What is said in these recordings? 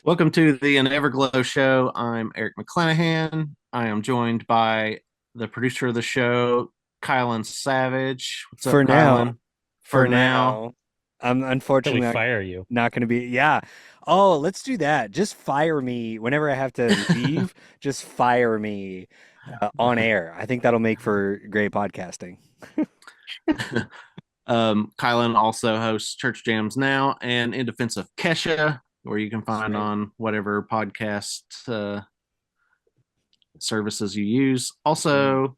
Welcome to the Everglow Show. I'm Eric McClanahan. I am joined by the producer of the show, Kylan Savage. What's up, For now, Kylan? For for now. now, I'm Till we unfortunately fire you. not going to be. Yeah. Oh, let's do that. Just fire me whenever I have to leave. Just fire me on air. I think that'll make for great podcasting. Kylan also hosts Church Jams Now and In Defense of Kesha, where you can That's find right. on whatever podcast services you use. Also,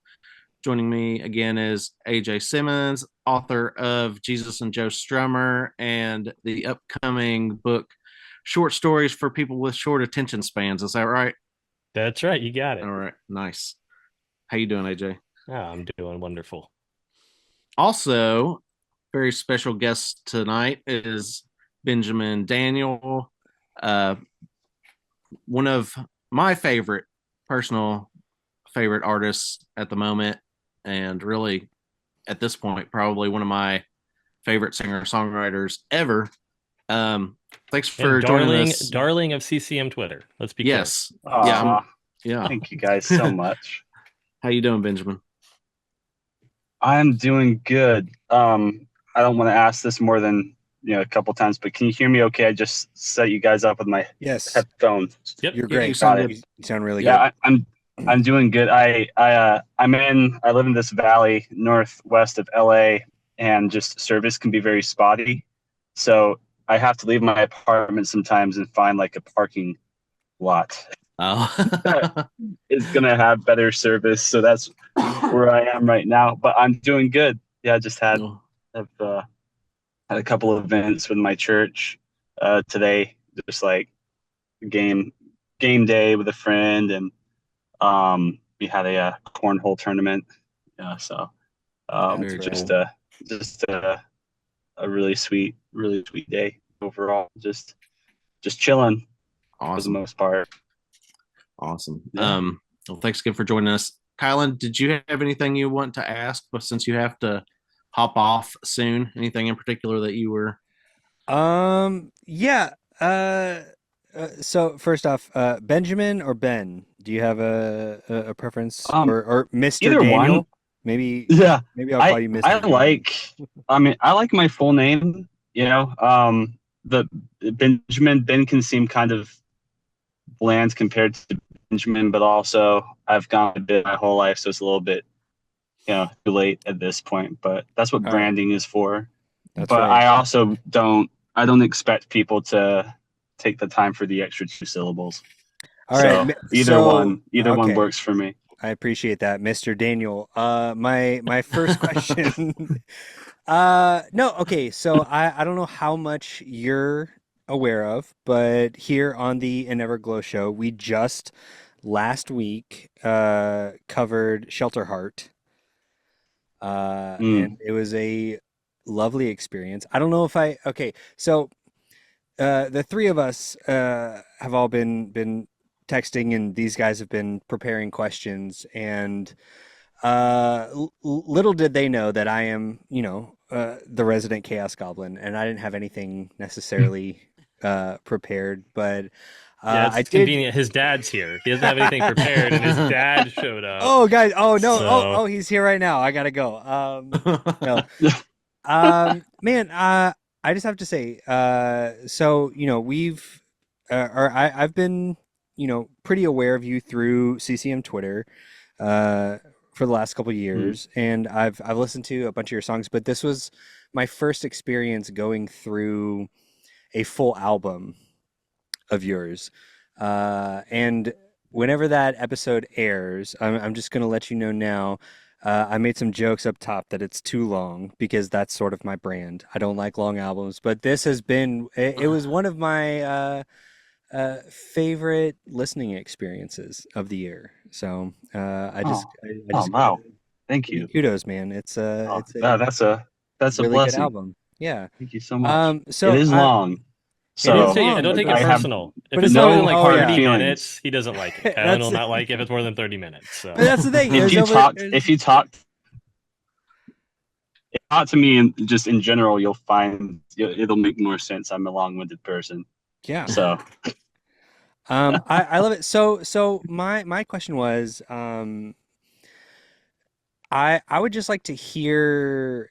joining me again is AJ Simmons, author of Jesus and Joe Strummer and the upcoming book Short Stories for People with Short Attention Spans. Is that right? That's right. You got All it. right, nice. How you doing, AJ? Oh, I'm doing wonderful. Also, very special guest tonight is Benjamin Daniel, uh, one of my personal favorite artists at the moment, and really at this point, probably one of my favorite singer songwriters ever. Um, Thanks And for joining darling, us. darling of CCM Twitter. Let's be clear. Yes, yeah, Aw, yeah. thank you guys so much. How you doing, Benjamin? I'm doing good. I don't want to ask this more than a couple times, but can you hear me okay? I just set you guys up with my Yes, headphones. Yep. you're Yeah, you great. sound Got it. good. You sound really Yeah, good. I'm doing good. I live in this valley northwest of LA, and just service can be very spotty. So I have to leave my apartment sometimes and find like a parking lot that Oh, is gonna have better service. So that's where I am right now. But I'm doing good. Yeah, I just have had a couple of events with my church today, just like game game day with a friend, and we had a cornhole tournament. Yeah, so That's very right. just cool. a really sweet day overall. Just chilling for the Awesome, most part. awesome. Yeah. Well, thanks again for joining us, Kylan. Did you have anything you want to ask? But since you have to hop off soon, anything in particular that you were? Yeah. Uh, so first off, Benjamin or Ben? Do you have a preference, Um, or Mr. Either one. Daniel? Maybe Yeah. maybe I'll I call you I Mr. Daniel. like I like my full name, the Ben can seem kind of bland compared to Benjamin, but also I've gone a bit my whole life, so it's a little bit, too late at this point. But that's what All right, branding is for. that's But right. I don't expect people to take the time for the extra two syllables. All right. So So either one okay, works for me. I appreciate that, Mr. Daniel. My first question. No, okay. So I don't know how much you're aware of, but here on the Glow show, we just last week covered Shelter Heart, and Mm. it was a lovely experience. I don't know if I okay. So the three of us have all been texting, and these guys have been preparing questions. And little did they know that I am, the resident Chaos Goblin, and I didn't have anything necessarily prepared. But Yeah, I it's did. convenient. His dad's here. He doesn't have anything prepared, and his dad showed up. Oh, guys! Oh no! So He's here right now. I gotta go. No, man, I just have to say, so we've, or I've been, pretty aware of you through CCM Twitter, uh, for the last couple of Mm. years, and I've listened to a bunch of your songs, but this was my first experience going through a full album of yours, and whenever that episode airs, I'm just gonna let you know now. I made some jokes up top that it's too long because that's sort of my brand. I don't like long albums, but this has been, it was one of my favorite listening experiences of the year. So Oh, I oh just gotta wow. Thank give you you. kudos, man. Oh, It's a that's a really good blessing. album. Yeah. Thank you so much. It So is long, it is don't so take it. long, Don't but take it I have personal. If but it's it's longer over. than no like Oh hard 30 yeah, minutes, feelings. he doesn't like it. Kylan that's will not like if it's more than 30 minutes. but So that's the thing. It If was you over. talked, if you talked, talk to me and just in general, you'll find it'll make more sense. I'm a long-winded person, Yeah. so I love it. So my question was, I would just like to hear,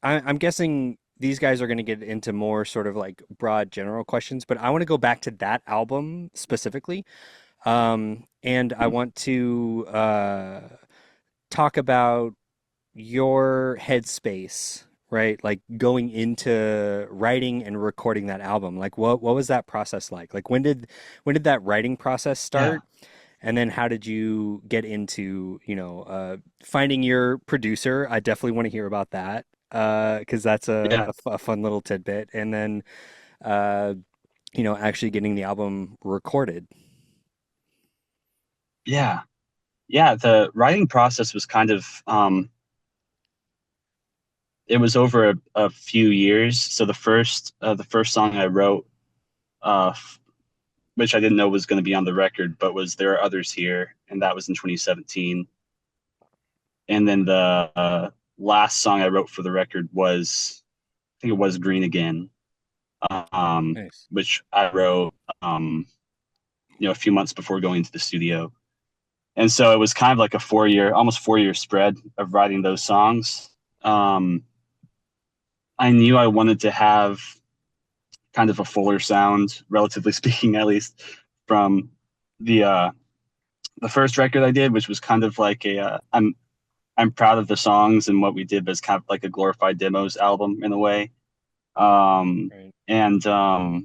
I'm guessing these guys are going to get into more sort of like broad general questions, but I want to go back to that album specifically. And I want to talk about your headspace, right? Like going into writing and recording that album. Like what was that process like? Like when did that writing process Yeah. start? And then how did you get into, finding your producer? I definitely want to hear about that because that's Yeah. a fun little tidbit. And then, uh, actually getting the album recorded. Yeah. Yeah. The writing process was kind of, it was over a few years. So the first song I wrote, uh, which I didn't know was going to be on the record, but was There Are Others Here, and that was in 2017. And then the last song I wrote for the record was, I think it was Green Again, Nice. which I wrote, a few months before going to the studio. And so it was kind of like a almost 4 year spread of writing those songs. Um, I knew I wanted to have kind of a fuller sound, relatively speaking, at least from the the first record I did, which was kind of like I'm proud of the songs and what we did, but it's kind of like a glorified demos album in a way. Right. And I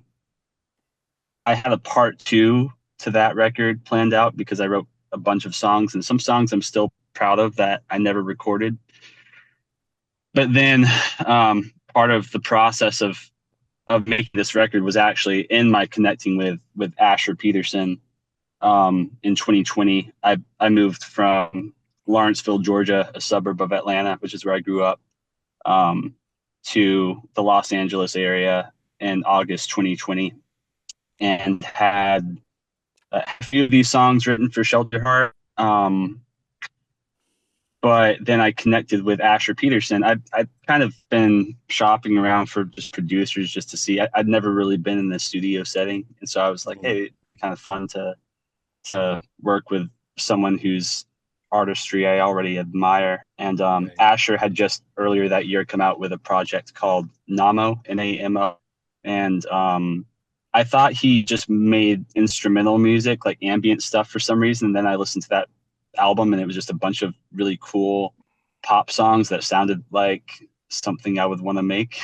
had a part two to that record planned out because I wrote a bunch of songs, and some songs I'm still proud of that I never recorded. But then part of the process of making this record was actually in my connecting with Asher Peterson. In 2020, I moved from Lawrenceville, Georgia, a suburb of Atlanta, which is where I grew up, um, to the Los Angeles area in August 2020, and had a few of these songs written for Shelter Heart. But then I connected with Asher Peterson. I've kind of been shopping around for just producers just to see. I'd never really been in the studio setting, and so I was like, Mhm. hey, kind of fun to work with someone whose artistry I already admire. And Right. Asher had just earlier that year come out with a project called Namo, Namo, and I thought he just made instrumental music, like ambient stuff, for some reason. And then I listened to that album, and it was just a bunch of really cool pop songs that sounded like something I would want to make.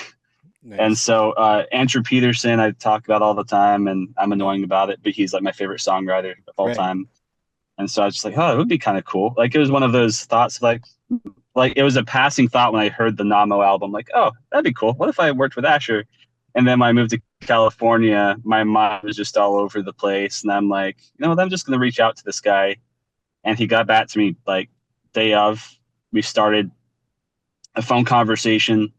And Nice. so Andrew Peterson, I talk about all the time, and I'm annoying about it, but he's like my favorite songwriter of all Right. time. And so I was just like, oh, it would be kind of cool. Like it was one of those thoughts, like it was a passing thought when I heard the Namo album. Like, oh, that'd be cool. What if I worked with Asher? And then when I moved to California, my mind was just all over the place, and I'm like, I'm just gonna reach out to this guy. And he got back to me like day of. We started a phone conversation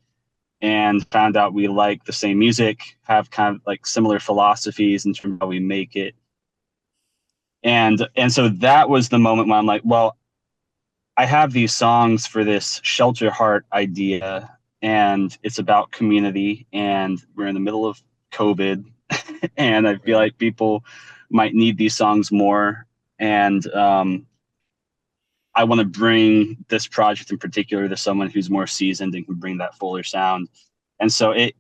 and found out we like the same music, have kind of like similar philosophies in terms of how we make it. And so that was the moment when I'm like, well, I have these songs for this Shelter Heart idea, and it's about community, and we're in the middle of COVID, and I feel Right. like people might need these songs more. And I want to bring this project in particular to someone who's more seasoned and can bring that fuller sound. And so it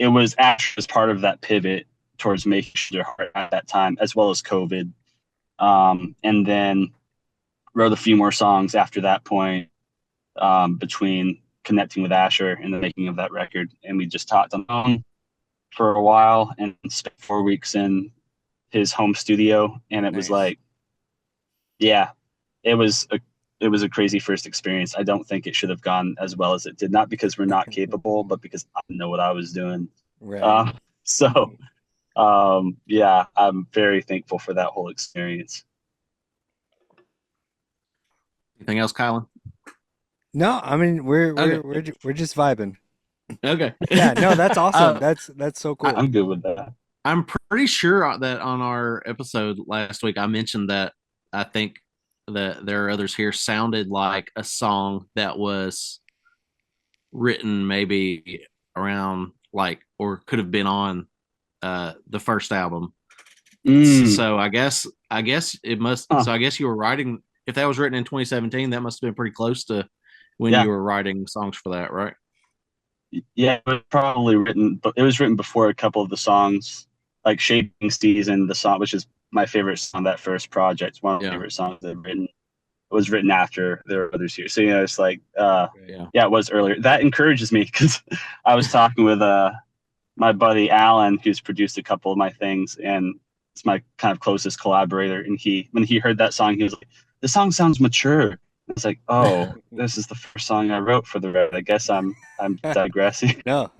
was actually as part of that pivot towards making Shelter Heart at that time, as well as COVID. And then wrote a few more songs after that point, between connecting with Asher and the making of that record. And we just talked on the phone for a while and spent 4 weeks in his home studio. And it was Nice. like, yeah, it was a crazy first experience. I don't think it should have gone as well as it did, not because we're not capable, but because I didn't know what I was doing. Right. So yeah, I'm very thankful for that whole experience. Anything else, Kylan? No, I mean Okay. we're just vibing. Okay. Yeah, no, that's awesome. uh, That's so I, cool. I'm good with that. I'm pretty sure that on our episode last week, I mentioned that I think that There Are Others Here sounded like a song that was written maybe around like, or could have been on the first album. Mm, So I guess it must. huh. So I guess you were writing. If that was written in 2017, that must have been pretty close to when Yeah, you were writing songs for that, right? yeah, it was probably written, but it was written before a couple of the songs, like "Shaping Season," the song, which is my favorite song. That first project, one of my Yeah, favorite songs I've written. It was written after there were others here, so it's like, yeah, yeah, it was earlier. That encourages me because I was talking with my buddy Alan, who's produced a couple of my things, and it's my kind of closest collaborator. And when he heard that song, he was like, "The song sounds mature." I was like, "Oh, this is the first song I wrote for the record. I guess I'm digressing." No.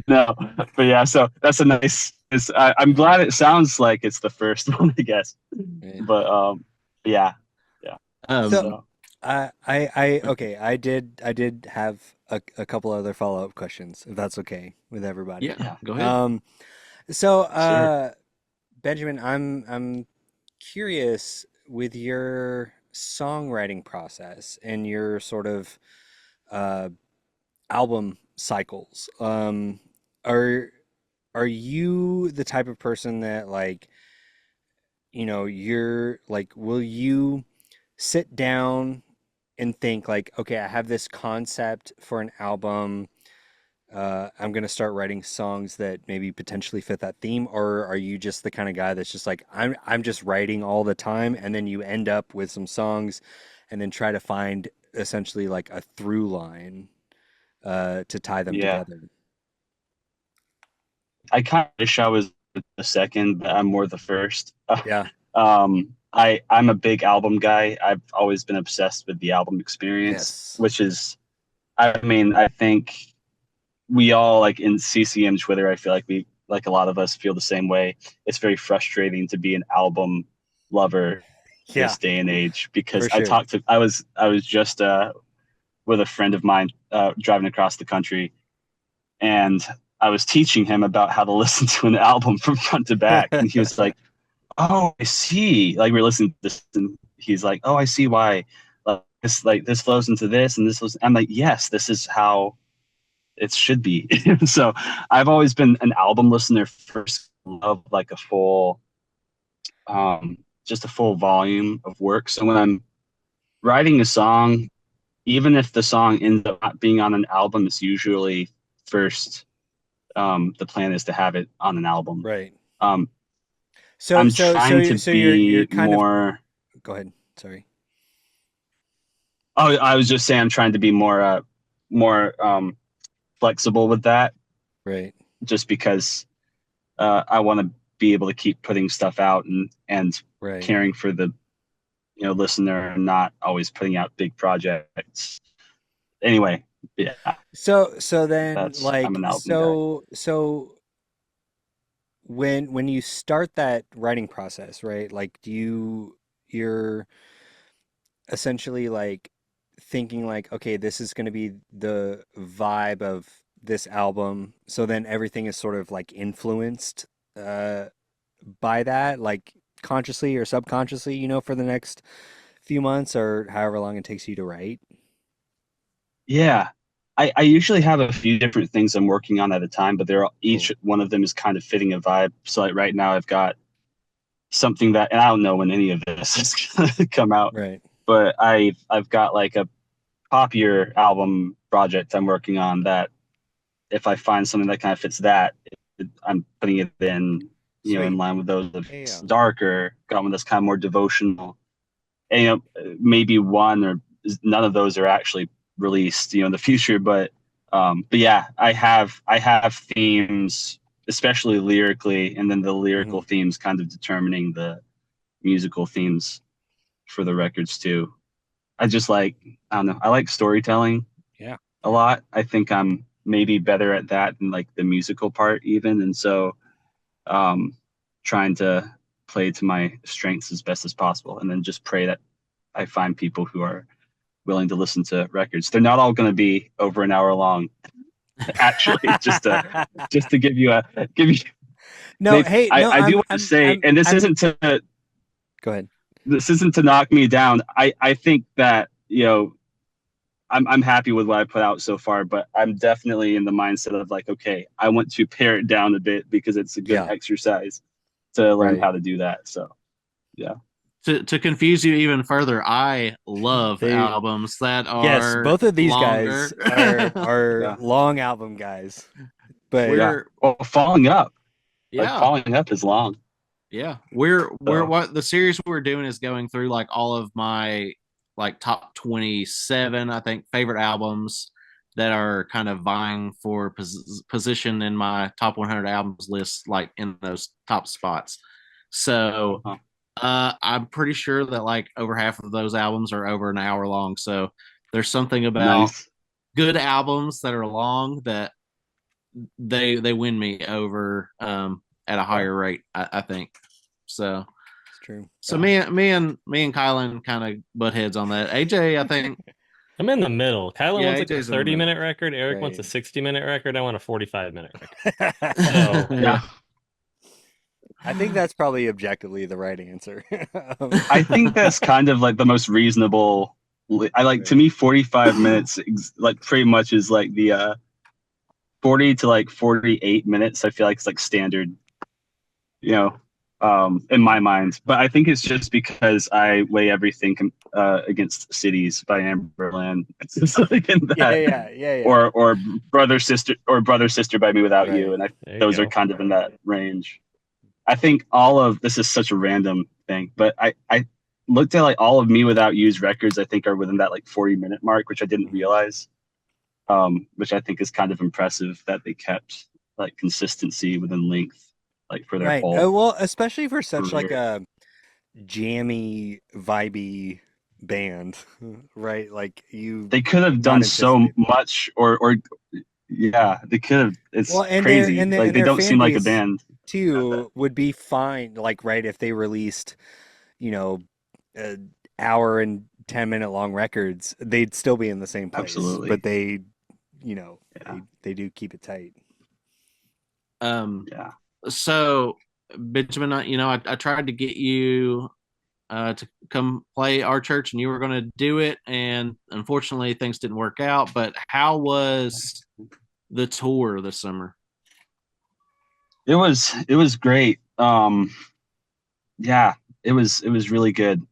No, but yeah, so that's a nice. I'm glad it sounds like it's the first one, I guess. Right. But yeah, yeah. So um, So okay, I did have a couple other follow-up questions, if that's okay with everybody. yeah. yeah, Go ahead. Um, so sure. Benjamin, I'm curious with your songwriting process and your sort of uh album cycles. Are are you the type of person that like, you're like, will you sit down and think like, okay, I have this concept for an album. I'm gonna start writing songs that maybe potentially fit that theme, or are you just the kind of guy that's just like, I'm just writing all the time, and then you end up with some songs, and then try to find essentially like a through line to tie them Yeah, together? I kind of wish I was the second, but I'm more the first. Yeah. I'm a big album guy. I've always been obsessed with the album experience, Yes. which is, I mean, I think we all like in CCM Twitter. I feel like we, like a lot of us, feel the same way. It's very frustrating to be an album lover Yeah, this day and age because for sure. I was just with a friend of mine driving across the country, and I was teaching him about how to listen to an album from front to back, and he was like, "Oh, I see." Like we are listening to this, and he's like, "Oh, I see why. Like this flows into this, and this was." I'm like, "Yes, this is how it should be." So I've always been an album listener first. Love like a full, just a full volume of work. So when I'm writing a song, even if the song ends up not being on an album, it's usually first. The plan is to have it on an album. Right. Um, So I'm so trying so to so you're be kind of, more. go ahead. Sorry. Oh, I was just saying I'm trying to be more flexible with that, Right. just because I want to be able to keep putting stuff out and Right. caring for the listener and not always putting out big projects. Anyway, yeah, So then that's I'm like an album guy. so when you start that writing process, right? Like you're essentially like thinking like, okay, this is going to be the vibe of this album. So then everything is sort of like influenced uh by that, like consciously or subconsciously, for the next few months or however long it takes you to write. Yeah. I usually have a few different things I'm working on at a time, but each Cool. one of them is kind of fitting a vibe. So like right now I've got something that, and I don't know when any of this is gonna come out, Right. but I've got like a popular album project I'm working on that if I find something that kind of fits that, I'm putting it in, in Sweet. line with those. If Yeah, it's yeah. darker, got one that's kind of more devotional, and maybe one or none of those are actually released, in the future. But yeah, I have themes, especially lyrically, and then the Hmm. lyrical themes kind of determining the musical themes for the records too. I don't know, I like storytelling Yeah. a lot. I think I'm maybe better at that than like the musical part even, and so um, trying to play to my strengths as best as possible, and then just pray that I find people who are willing to listen to records. They're not all going to be over an hour long, actually. Just to give you. No, hey, no, I do want to say, and go ahead. this isn't to knock me down. I think that I'm happy with what I put out so far, but I'm definitely in the mindset of like, okay, I want to pare it down a bit because it's a good Yeah. exercise. to learn Right. how to do that. So To confuse you even further, I love They- albums that are Yes, both of these longer. guys are Yeah. long album guys. But We're well, Falling Up, like yeah. Falling Up is long. Yeah, we're So- what the series we're doing is going through like all of my like top 27, I think, favorite albums that are kind of vying for position in my top 100 albums list, like in those top spots. So, I'm pretty sure that like over half of those albums are over an hour long. So there's something about Nice. good albums that are long that they win me over at a higher rate, I think. So it's true. so me and Kylan kind of butt heads on that. AJ, I think I'm in the middle. Kylan Yeah, wants like a AJ's in the middle. 30-minute record. Eric wants a Right. 60-minute record. I want a 45-minute record. Yeah. I think that's probably objectively the right answer. I think that's kind of like the most reasonable. I like, to me, 45 minutes like pretty much is like the 40 to like 48 minutes. I feel like it's like standard, in my mind. But I think it's just because I weigh everything against Cities by Amberland. It's just like in that, yeah. or Brother Sister by Me Without You, and There you those are go. kind of in that range. I think all of this is such a random thing, but I looked at like all of Me Without You's records. I think are within that like 40-minute mark, which I didn't realize. Which I think is kind of impressive that they kept like consistency within length, like for their Right. whole. Well, especially for such like career. a jammy, vibey band, right? Like you. They could have not done so anticipating. much, or yeah, they could have. It's Well, and crazy. their- and their- Like and they their don't fan seem like a base- band. too would be fine, like right if they released, hour and 10-minute long records, they'd still be in the same place. Absolutely. But they, Yeah. they do keep it tight. Yeah. So Benjamin, I tried to get you to come play our church, and you were going to do it, and unfortunately things didn't work out. But how was the tour this summer? It was great. Yeah, it was really good.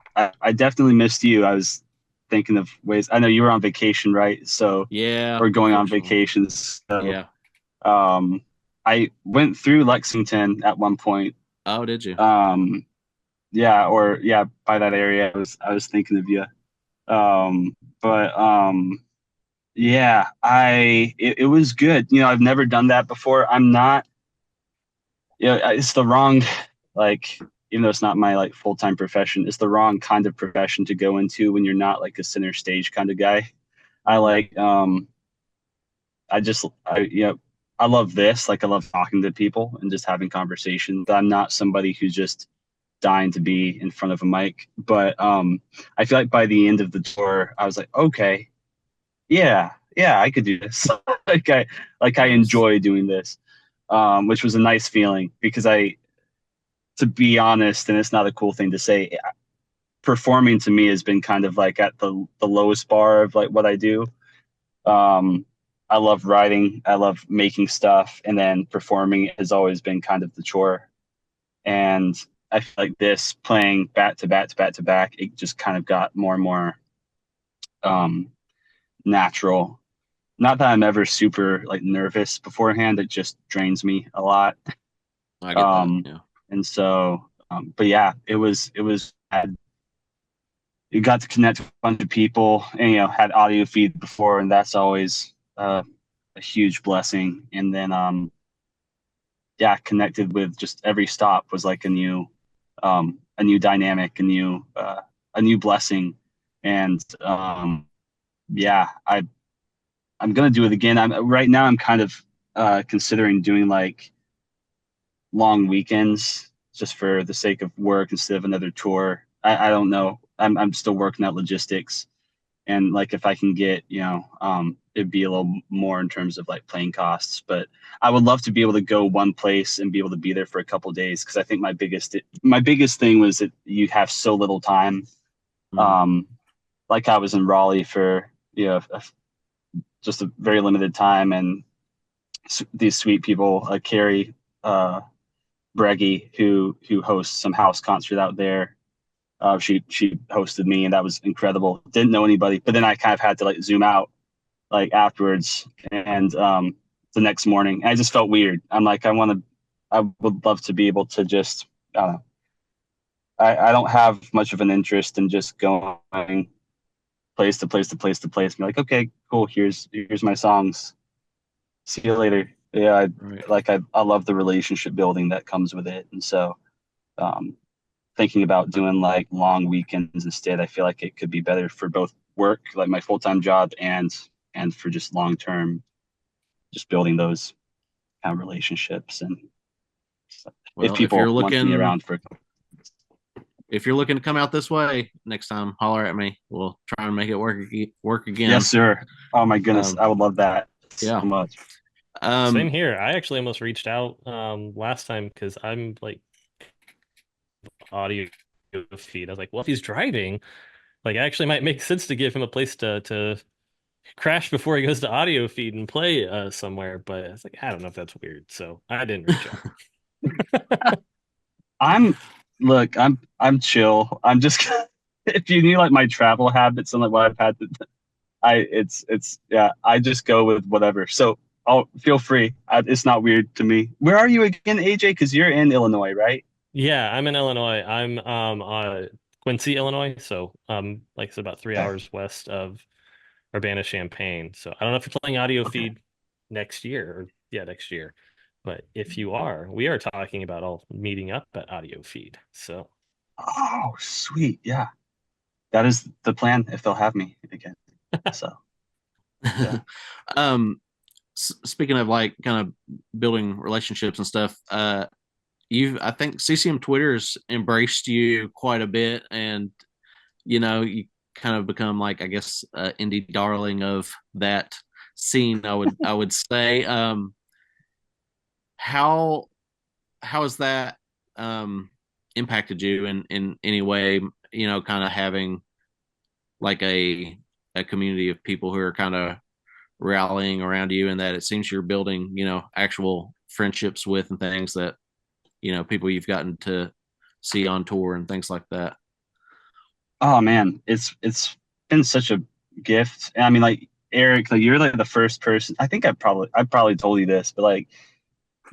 I definitely missed you. I was thinking of ways. I know you were on vacation, right? So Yeah, we're going on unfortunately. vacations. So, Yeah. I went through Lexington at one point. Oh, did you? Yeah, by that area. I was thinking of you. Yeah, it was good. I've never done that before. I'm not. It's the wrong, like, even though it's not my like full-time profession, it's the wrong kind of profession to go into when you're not like a center stage kind of guy. I like, I love this. Like, I love talking to people and just having conversations. I'm not somebody who's just dying to be in front of a mic. But I feel like by the end of the tour, I was like, okay, yeah, I could do this. I enjoy doing this, which was a nice feeling because to be honest, and it's not a cool thing to say, performing to me has been kind of like at the lowest bar of like what I do. I love writing, I love making stuff, and then performing has always been kind of the chore. And I feel like this, playing back to back to back to back, it just kind of got more and more natural. Not that I'm ever super like nervous beforehand, it just drains me a lot. I get that. Yeah. And so, but yeah, it was you got to connect with a bunch of people, and had audio feed before, and that's always a huge blessing. And then connected with just every stop was like a new dynamic, a new blessing. And I'm gonna do it again. I'm kind of considering doing like long weekends just for the sake of work instead of another tour. I don't know. I'm still working out logistics, and like if I can get, it'd be a little more in terms of like plane costs. But I would love to be able to go one place and be able to be there for a couple of days, because I think my biggest thing was that you have so little time. Like I was in Raleigh for just a very limited time, and these sweet people, Carrie, Breggy, who hosts some house concert out there. She hosted me, and that was incredible. Didn't know anybody, but then I kind of had to like zoom out like afterwards, and the next morning, I just felt weird. I'm like, I would love to be able to just, I don't know. I don't have much of an interest in just going place to place to place to place. And be like, okay, cool. Here's my songs. See you later. Yeah, I love the relationship building that comes with it, and so thinking about doing like long weekends instead, I feel like it could be better for both work, like my full-time job, and for just long term, just building those kind of relationships. And Well, if people want me around for, if you're looking to come out this way next time, holler at me. We'll try and make it work again. Yes, sir. Oh my goodness, I would love that so much. Same here. I actually almost reached out last time because I'm like audio feed. I was like, well, if he's driving, like, it actually might make sense to give him a place to crash before he goes to audio feed and play somewhere. But it's like, I don't know if that's weird, so I didn't reach out. I'm chill. I'm just if you knew like my travel habits and like what I've had I just go with whatever. So I'll feel free. It's not weird to me. Where are you again, AJ? Because you're in Illinois, right? Yeah, I'm in Illinois. I'm Quincy, Illinois, so like it's about 3 hours west of Urbana-Champaign. So I don't know if you're playing audio feed next year next year. But if you are, we are talking about all meeting up at audio feed. So oh, sweet. Yeah. That is the plan if they'll have me again. So yeah. Speaking of like kind of building relationships and stuff, I think CCM Twitter's embraced you quite a bit, and you kind of become like, I guess, indie darling of that scene. I would say. How has that impacted you in any way? Kind of having like a community of people who are kind of rallying around you, and that it seems you're building actual friendships with, and things that people you've gotten to see on tour and things like that. Oh man, it's been such a gift. I mean, like Eric, like you're like the first person. I think I probably told you this, but like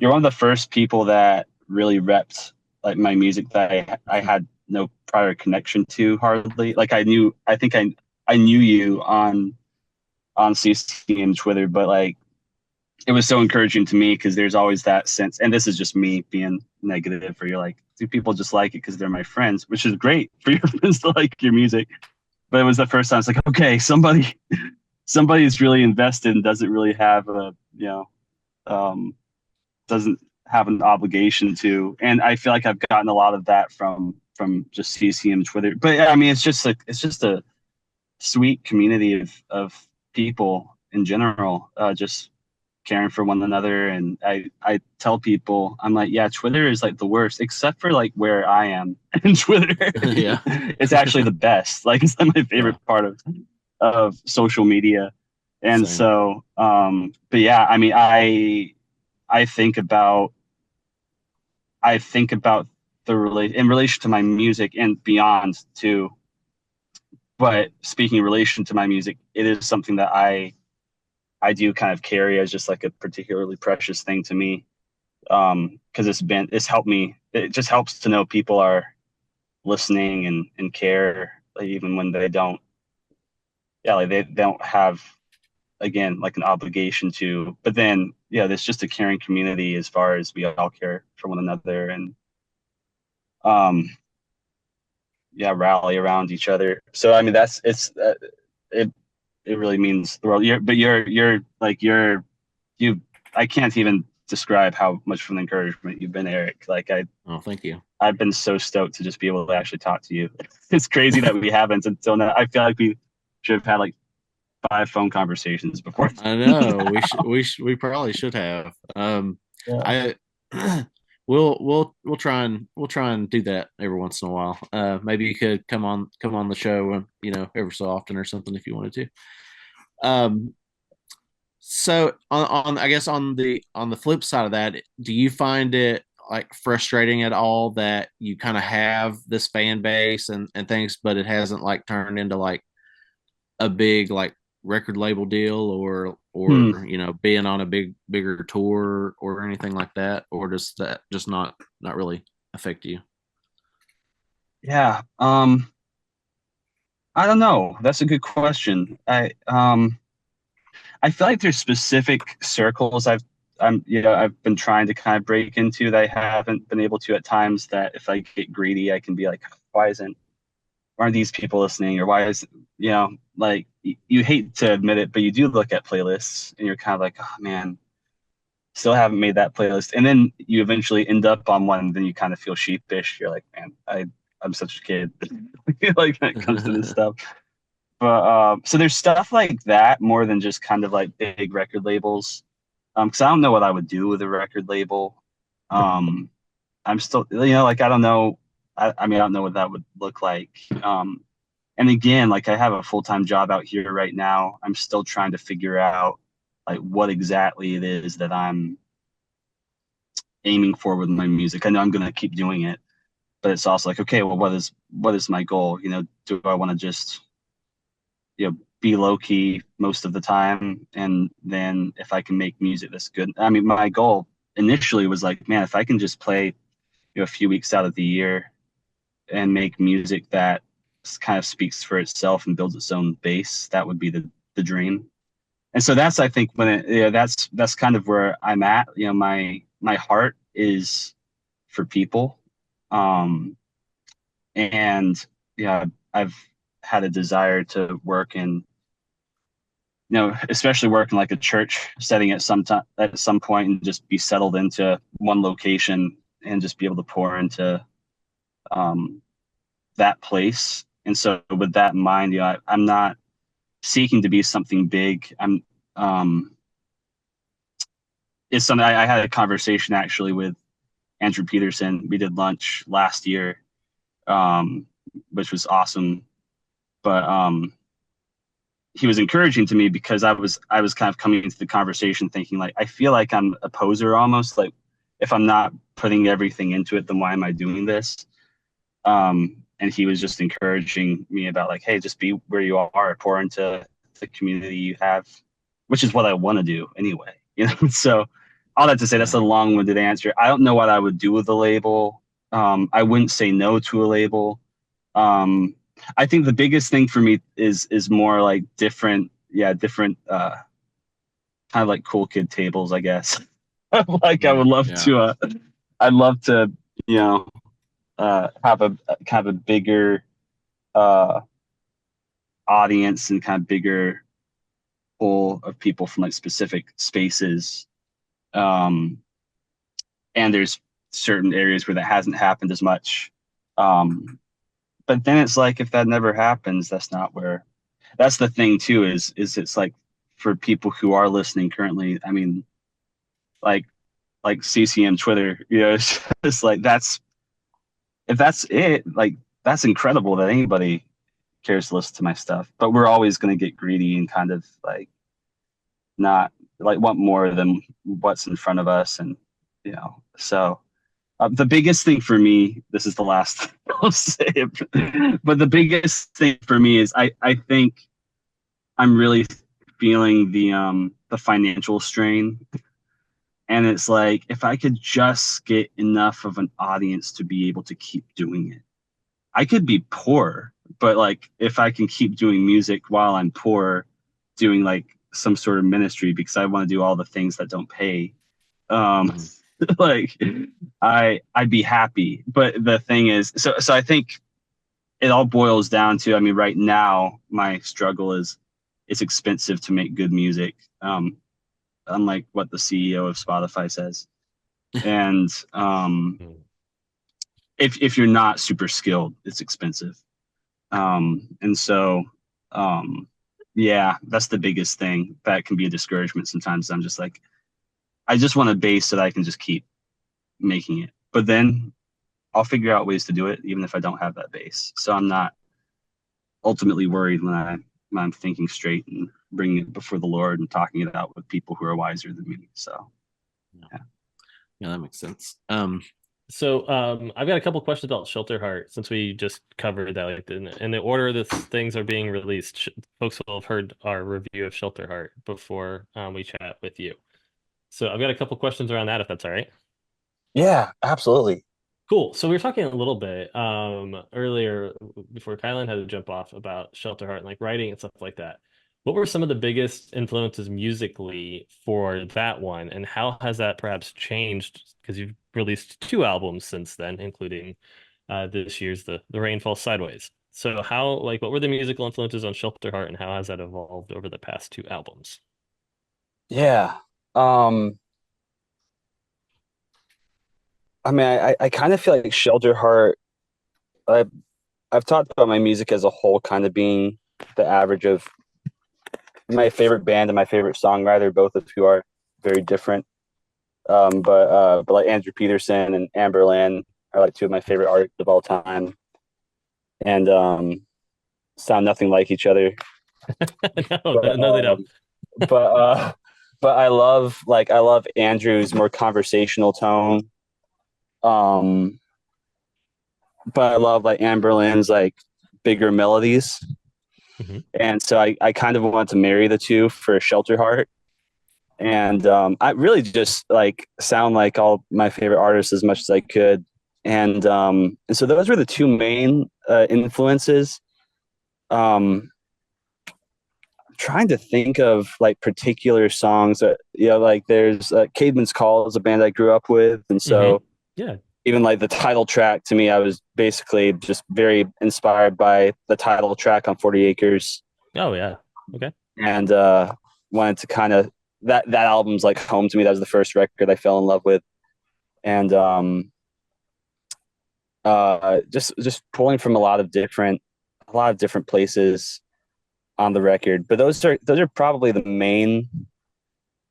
you're one of the first people that really repped like my music that I had no prior connection to hardly. Like I knew you on CCM Twitter, but like it was so encouraging to me because there's always that sense, and this is just me being negative, where you're like, do people just like it because they're my friends, which is great for your friends to like your music. But it was the first time it's like, okay, somebody is really invested and doesn't really have a doesn't have an obligation to. And I feel like I've gotten a lot of that from just CCM Twitter. But I mean, it's just a sweet community of people in general, just caring for one another. And I tell people, I'm like, yeah, Twitter is like the worst, except for like where I am. And Twitter, Yeah, it's actually the best. Like it's my favorite part of social media. And Same. so, but yeah, I mean, I think about in relation to my music and beyond too. But speaking in relation to my music, it is something that I do kind of carry as just like a particularly precious thing to me. Because it's helped me. It just helps to know people are listening and care, like, even when they don't. Yeah, like they don't have, again, like an obligation to. But then yeah, there's just a caring community as far as we all care for one another, and rally around each other. So I mean, it really means the world. I can't even describe how much of an encouragement you've been, Eric. Like Thank you. I've been so stoked to just be able to actually talk to you. It's crazy that we haven't until now. I feel like we should have had like 5 phone conversations before. I know we probably should have. Yeah. We'll try and do that every once in a while. Maybe you could come on the show, every so often or something if you wanted to. So on I guess on the flip side of that, do you find it like frustrating at all that you kind of have this fan base and things, but it hasn't like turned into like a big like record label deal Hmm. or being on a bigger tour or anything like that, or does that just not really affect you? Yeah. I don't know. That's a good question. I feel like there's specific circles I've been trying to kind of break into that I haven't been able to at times, that if I get greedy, I can be like, why aren't these people listening? Or why is, like you hate to admit it, but you do look at playlists and you're kind of like, oh man, still haven't made that playlist. And then you eventually end up on one, and then you kind of feel sheepish. You're like, man, I'm such a kid. Like when it comes to this stuff. But so there's stuff like that more than just kind of like big record labels. Because I don't know what I would do with a record label. Um, I'm still, like I don't know. I mean, I don't know what that would look like. And again, like I have a full-time job out here right now. I'm still trying to figure out like what exactly it is that I'm aiming for with my music. I know I'm gonna keep doing it, but it's also like, okay, well, what is my goal? Do I want to just be low key most of the time, and then if I can make music that's good. I mean, my goal initially was like, man, if I can just play a few weeks out of the year and make music that kind of speaks for itself and builds its own base, that would be the dream. And so that's, I think, when that's kind of where I'm at. My heart is for people, and yeah, I've had a desire to work in, especially work in like a church setting at some point, and just be settled into one location and just be able to pour into um, that place. And so with that in mind, I'm not seeking to be something big. It's something I had a conversation actually with Andrew Peterson. We did lunch last year, which was awesome. But he was encouraging to me, because I was kind of coming into the conversation thinking like, I feel like I'm a poser almost. Like if I'm not putting everything into it, then why am I doing this? And he was just encouraging me about like, hey, just be where you are, pour into the community you have, which is what I want to do anyway. So all that to say, that's a long-winded answer. I don't know what I would do with a label. I wouldn't say no to a label. I think the biggest thing for me is more like different kind of like cool kid tables, I guess. Like I would love to I'd love to have a kind of a bigger audience and kind of bigger pool of people from like specific spaces. And there's certain areas where that hasn't happened as much. But then it's like, if that never happens, that's the thing too, is it's like, for people who are listening currently, I mean, like CCM Twitter, it's like, if that's it, like, that's incredible that anybody cares to listen to my stuff. But we're always going to get greedy and kind of like not like want more than what's in front of us. And, so the biggest thing for me, this is the last I'll say it, but the biggest thing for me is I think I'm really feeling the financial strain. And it's like, if I could just get enough of an audience to be able to keep doing it. I could be poor, but like if I can keep doing music while I'm poor, doing like some sort of ministry, because I want to do all the things that don't pay, like I'd be happy. But the thing is, so I think it all boils down to, I mean, right now my struggle is it's expensive to make good music. Unlike what the CEO of Spotify says. And if you're not super skilled, it's expensive. And so yeah, that's the biggest thing that can be a discouragement sometimes. I'm just like, I just want a base that I can just keep making it. But then I'll figure out ways to do it, even if I don't have that base. So I'm not ultimately worried when I'm thinking straight and bringing it before the Lord and talking it out with people who are wiser than me. So, yeah. Yeah, that makes sense. So I've got a couple questions about Shelter Heart since we just covered that. Like in the order this things are being released, folks will have heard our review of Shelter Heart before we chat with you. So I've got a couple questions around that, if that's all right. Yeah, absolutely. Cool. So we were talking a little bit earlier before Kylan had to jump off about Shelter Heart and like writing and stuff like that. What were some of the biggest influences musically for that one, and how has that perhaps changed? Because you've released two albums since then, including this year's The Rain Falls Sideways. So how like what were the musical influences on Shelter Heart, and how has that evolved over the past two albums? Yeah. Um, I mean, I kind of feel like Shelter Heart. I I've talked about my music as a whole kind of being the average of my favorite band and my favorite songwriter, both of who are very different. But like Andrew Peterson and Amberland are like two of my favorite artists of all time, and sound nothing like each other. No, But no, they don't. but but I love Andrew's more conversational tone. Um, but I love like Amberland's like bigger melodies. Mhm. And so I kind of want to marry the two for Shelter Heart. And I really just like sound like all my favorite artists as much as I could. And so those were the two main influences. Um, Trying to think of like particular songs that like there's Caedmon's Call is a band I grew up with, and Hmm. so Yeah. even like the title track to me, I was basically just very inspired by the title track on 40 Acres, Oh yeah. Okay. and wanted to kind of that album's like home to me. That was the first record I fell in love with, and just pulling from a lot of different places on the record. But those are probably the main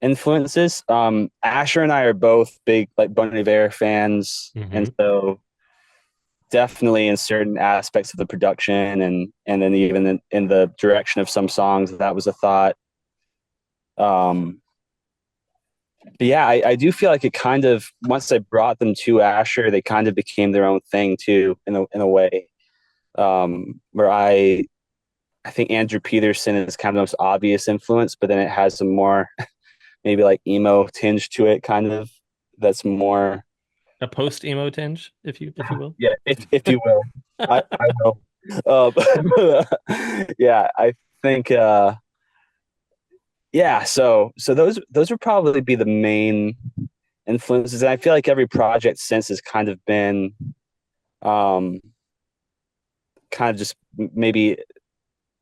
influences. Asher and I are both big like Bon Iver fans, and Hmm. so definitely in certain aspects of the production and then even in the direction of some songs that was a thought. Um, but yeah, I do feel like it kind of once I brought them to Asher, they kind of became their own thing too in a way. Where I think Andrew Peterson is kind of the most obvious influence, but then it has some more maybe like emo tinge to it, kind of that's more A post emo tinge, if you will. yeah, if you will. I will. Yeah, I think yeah, so those would probably be the main influences. And I feel like every project since has kind of been um kind of just maybe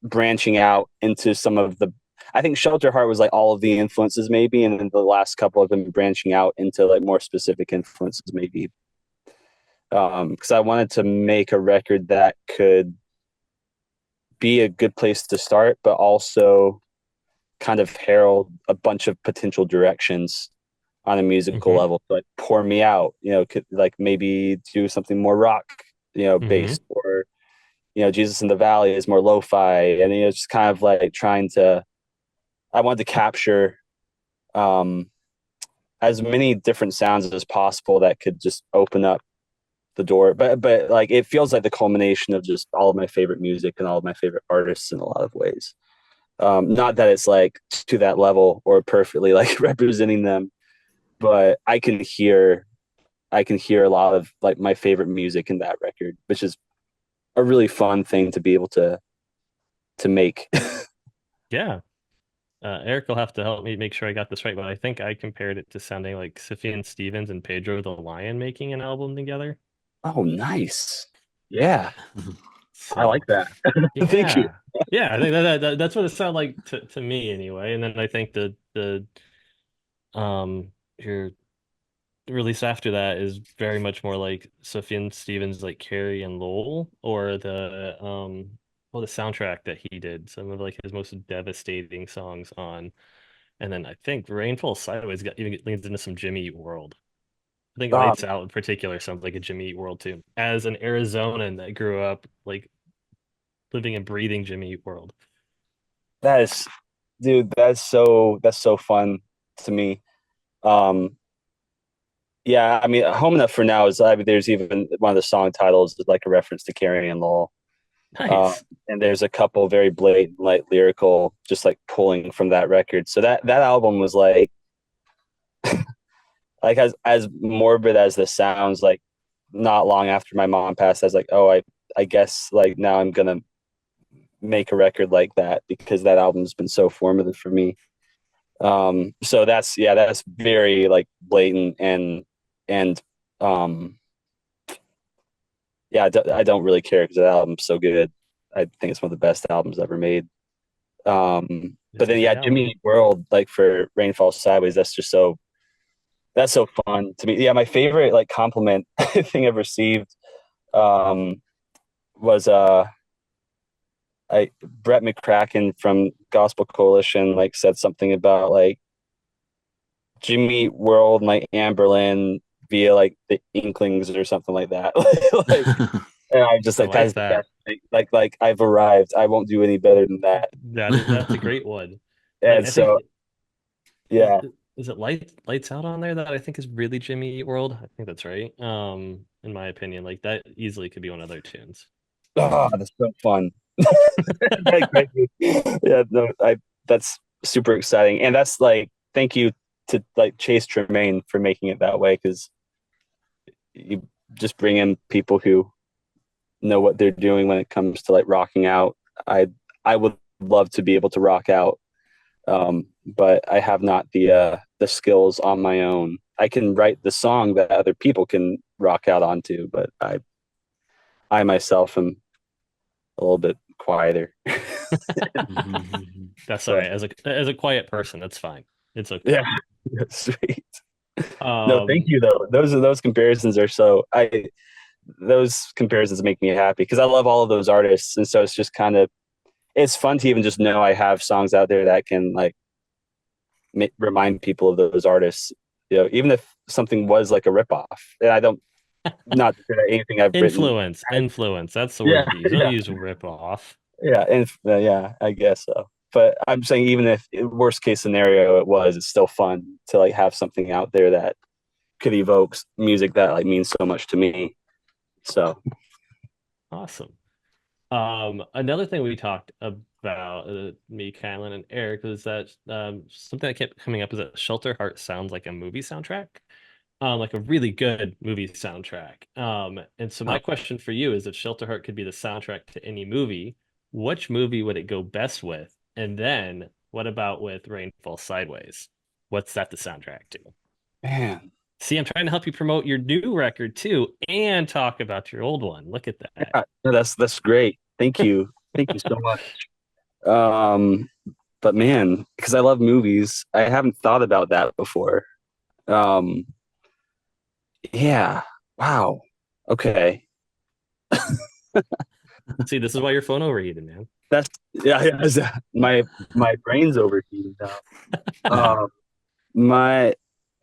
branching out into some of the I think Shelter Heart was like all of the influences maybe, and then the last couple have been branching out into like more specific influences maybe. Because I wanted to make a record that could be a good place to start, but also kind of herald a bunch of potential directions on a musical Hmm. level. Like pour me out, could like maybe do something more rock, Hmm. based, or Jesus in the Valley is more lo-fi, and just kind of like trying to. I wanted to capture um, as many different sounds as possible that could just open up the door. But like it feels like the culmination of just all of my favorite music and all of my favorite artists in a lot of ways. Not that it's like to that level or perfectly like representing them, but I can hear a lot of like my favorite music in that record, which is a really fun thing to be able to make. Yeah. Eric will have to help me make sure I got this right, but I think I compared it to sounding like Sufjan Stevens and Pedro the Lion making an album together. Oh, nice. Yeah, I like So, that. Thank you. yeah. Yeah, I think that's what it sounded like to me anyway. And then I think the your release after that is very much more like Sufjan Stevens like Carrie and Lowell or the soundtrack that he did, some of like his most devastating songs on. And then I think Rainfall Sideways even leans into some Jimmy Eat World. I think Um, Lights Out in particular sounds like a Jimmy Eat World too. As an Arizonan that grew up like living and breathing Jimmy Eat World. that is, dude, that's so fun to me. Um, Yeah, I mean, Home Enough for Now is, I mean, there's even one of the song titles is like a reference to Carrie and Lowell. Um, Nice. and there's a couple very blatant, like lyrical, just like pulling from that record. So that album was like as morbid as this sounds, like not long after my mom passed, I was like, oh, I guess like now I'm gonna make a record like that because that album's been so formative for me. So that's very like blatant and um yeah, I don't really care because that album's so good. I think it's one of the best albums ever made. It's But a then great yeah, album. Jimmy Eat World, like for Rain Falls Sideways, that's so fun to me. Yeah, my favorite like compliment thing I've received um was I Brett McCracken from Gospel Coalition like said something about like Jimmy Eat World and like Amberlin via like the Inklings or something like that. like and I'm just I like like that's the that. best thing. Like I've arrived. I won't do any better than that. That's a great one. Like And I think so is, yeah. is it Lights Out on there that I think is really Jimmy Eat World? I think that's right. In my opinion, like that easily could be one of their tunes. Oh, that's so fun. Yeah, no, I that's super exciting. And that's like thank you to like Chase Tremaine for making it that way because you just bring in people who know what they're doing when it comes to like rocking out. I I would love to be able to rock out, but I have not the skills on my own. I can write the song that other people can rock out onto, but I myself am a little bit quieter. That's all So right. As a quiet person, that's fine. It's okay. yeah, sweet. No, thank Um, you though. Those comparisons are so I those comparisons make me happy because I love all of those artists, and so it's just kind of it's fun to even just know I have songs out there that can like remind people of those artists. You know, even if something was like a ripoff, and I don't not that anything I've written. influence. That's the Yeah, word to use. Don't yeah, use rip off. yeah, and yeah, I guess so. But I'm saying even if worst case scenario it was, it's still fun to like have something out there that could evoke music that like means so much to me. So Awesome. Another thing we talked about, me, Kylan, and Eric, was that something that kept coming up is that Shelter Heart sounds like a movie soundtrack, like a really good movie soundtrack. And so my question for you is, if Shelter Heart could be the soundtrack to any movie, which movie would it go best with? And then what about with Rainfall Sideways? What's that the soundtrack to? man, See, I'm trying to help you promote your new record too, and talk about your old one. Look at that. yeah, no, that's great. Thank you so much. Um, but man, because I love movies, I haven't thought about that before. Um, yeah, wow, okay, See, this is why your phone overheated, man. that's yeah. My brain's overheating now. Um, my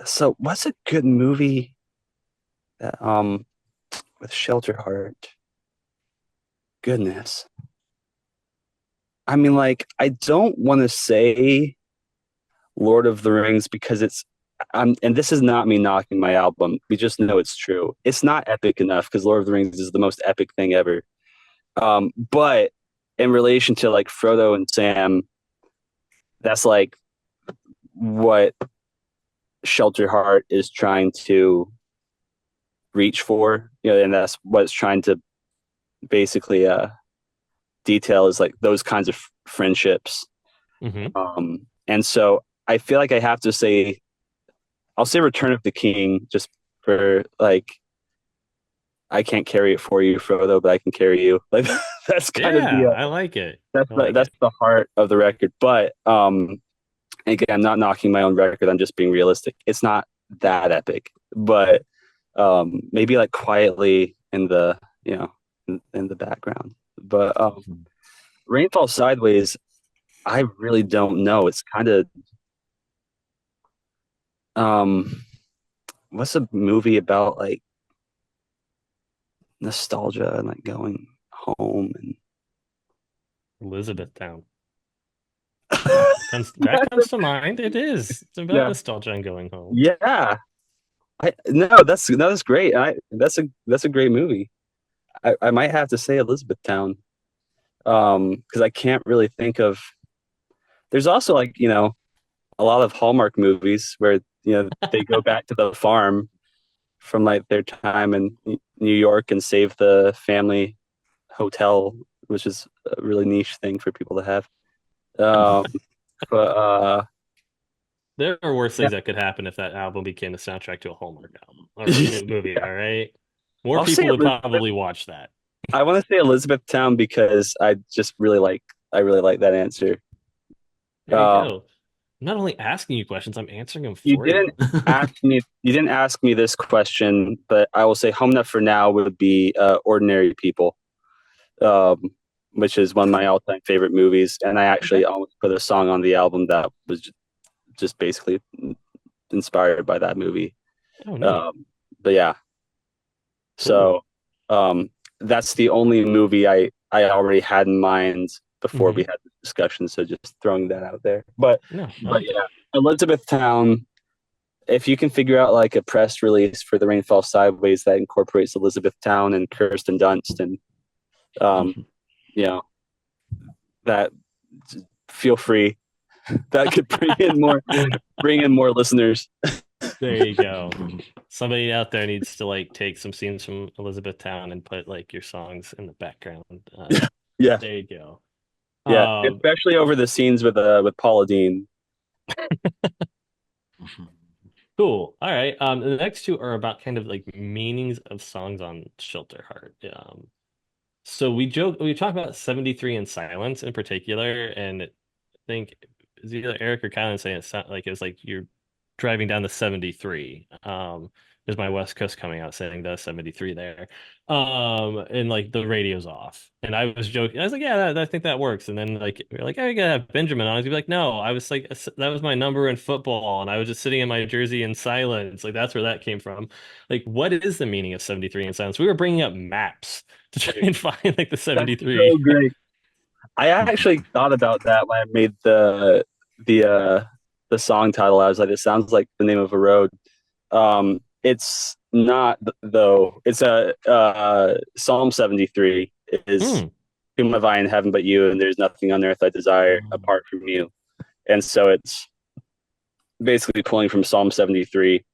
so what's a good movie that with Shelter Heart? Goodness. I mean, like, I don't want to say Lord of the Rings because and this is not me knocking my album. We just know it's true. It's not epic enough because Lord of the Rings is the most epic thing ever. But in relation to like Frodo and Sam, that's like what Shelter Heart is trying to reach for, you know, and that's what it's trying to basically detail is like those kinds of friendships. Hmm. And so I feel like I have to say, I'll say Return of the King just for like, I can't carry it for you, Frodo, but I can carry you. Like that's kind of Yeah, I like it. I like that's it. the heart of the record. But again, I'm not knocking my own record. I'm just being realistic. It's not that epic, but maybe like quietly in the in the background. But Rainfall Sideways, I really don't know. It's kind of um what's a movie about like nostalgia and like going home and Elizabethtown. That comes to mind. It is. It's about yeah, nostalgia and going home. yeah. No, that's great. That's a great movie. I might have to say Elizabethtown. Because I can't really think of. There's also like a lot of Hallmark movies where they go back to the farm from like their time in New York and save the family hotel, which is a really niche thing for people to have. Um, but There are worse yeah, things that could happen if that album became the soundtrack to a Hallmark album or a movie. yeah. All right, more I'll say people would Elizabeth. probably watch that. I want to say Elizabethtown because I really like that answer. There you Um, go. I'm not only asking you questions, I'm answering them you for didn't you. you didn't ask me this question, but I will say Home Enough for Now would be Ordinary People, um, which is one of my all-time favorite movies, and I Okay. actually almost put a song on the album that was just basically inspired by that movie. Oh, neat. Um, but yeah, Cool. so um, that's the only movie I already had in mind before we Hmm. had the discussion. So just throwing that out there. But No, I but like it. yeah, Elizabethtown. If you can figure out like a press release for The Rain Falls Sideways that incorporates Elizabethtown and Kirsten Dunst and um, you know that, feel free. That could bring in more listeners. There you go. Somebody out there needs to like take some scenes from Elizabethtown and put like your songs in the background. Yeah, There you go. yeah, Um, especially over the scenes with Paula Dean. cool. All right. The next two are about kind of like meanings of songs on Shelter Heart. So we talked about 73 and Silence in particular, and I think it's either Eric or Kylan saying like it was like you're driving down the 73. There's my West Coast coming out saying the 73 there. And like the radio's off. And I was joking. I was like, yeah, I think that works. And then like we're like, oh, you gotta have Benjamin on. He'd be like, no, I was like that was my number in football, and I was just sitting in my jersey in silence. Like that's where that came from. Like, what is the meaning of 73 in silence? We were bringing up maps to try and find like the That's so 73. great. I actually thought about that when I made the uh the song title. I was like, it sounds like the name of a road. It's not though. It's a Psalm 73 is Hmm. whom have I in heaven but you, and there's nothing on earth I desire apart from you. And so it's basically pulling from Psalm 73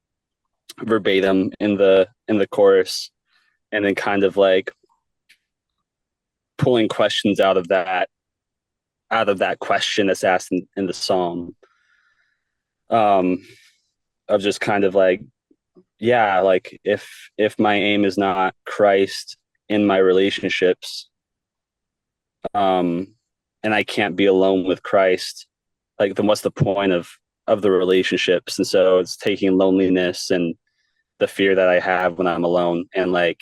verbatim in the chorus, and then kind of like pulling questions out of that question that's asked in the psalm, um of just kind of like, yeah, like if my aim is not Christ in my relationships, um and I can't be alone with Christ, like then what's the point of the relationships? And so it's taking loneliness and the fear that I have when I'm alone, and like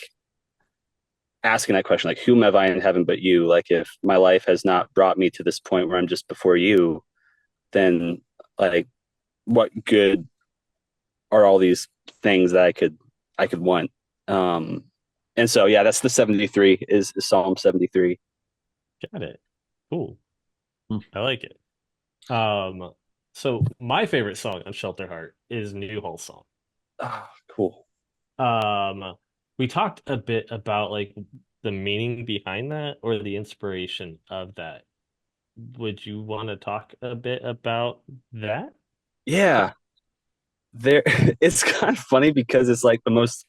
asking that question, like, whom have I in heaven but you? Like, if my life has not brought me to this point where I'm just before you, then like, what good are all these things that I could want? Um, and so, yeah, that's the 73 is Psalm 73. Got it. Cool. I like it. So my favorite song on Shelter Heart is New Hall Song. Ah, cool. Um, we talked a bit about like the meaning behind that or the inspiration of that. Would you want to talk a bit about that? Yeah, there. It's kind of funny because it's like the most.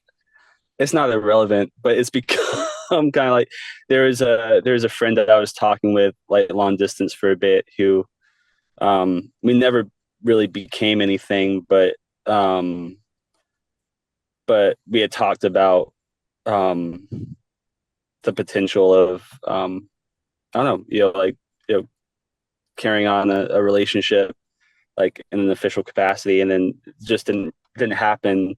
It's not irrelevant, but it's become kind of like there's a friend that I was talking with like long distance for a bit who we never really became anything, um, but we had talked about um, the potential of I don't know, like carrying on a relationship like in an official capacity, and then just didn't happen.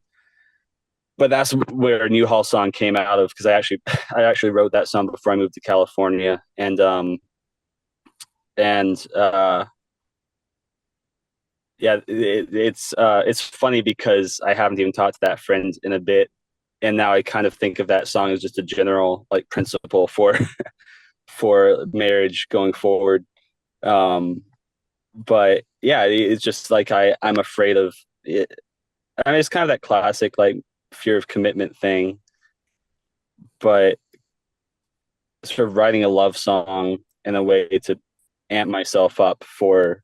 But that's where New Hall song came out of, because I actually wrote that song before I moved to California, and yeah, it's funny because I haven't even talked to that friend in a bit, and now I kind of think of that song as just a general like principle for for marriage going forward. Um, but yeah, it's just like I'm afraid of it, I mean, it's kind of that classic like fear of commitment thing, but sort of writing a love song in a way to amp myself up for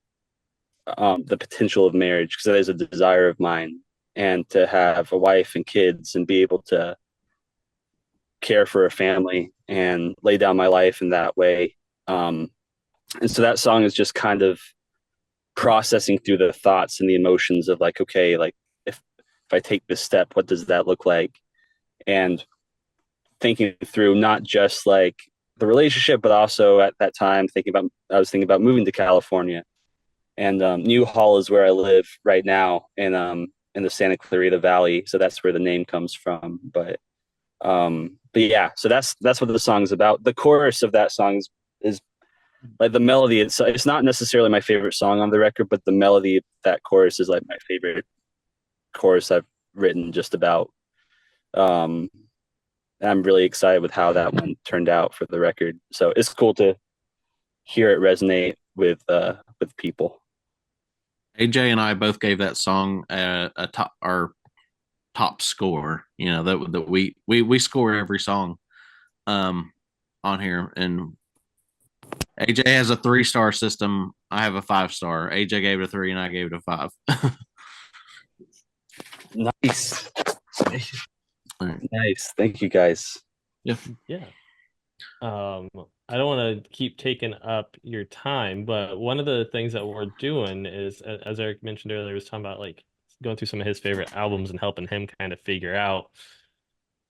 the potential of marriage, because that is a desire of mine, and to have a wife and kids and be able to care for a family and lay down my life in that way. And so that song is just kind of processing through the thoughts and the emotions of like, okay, like if I take this step, what does that look like? And thinking through not just like the relationship, but also at that time I was thinking about moving to California, and New Hall is where I live right now in the Santa Clarita Valley, so that's where the name comes from. But yeah, so that's what the song is about. The chorus of that song is like the melody. It's not necessarily my favorite song on the record, but the melody of that chorus is like my favorite chorus I've written just about. I'm really excited with how that one turned out for the record. So it's cool to hear it resonate with people. AJ and I both gave that song our top score. You know that we score every song on here, and AJ has a 3-star system. I have a 5-star. AJ gave it a 3, and I gave it a 5. Nice. All right. Nice. Thank you guys. Yeah. I don't want to keep taking up your time, but one of the things that we're doing is, as Eric mentioned earlier, was talking about like going through some of his favorite albums and helping him kind of figure out,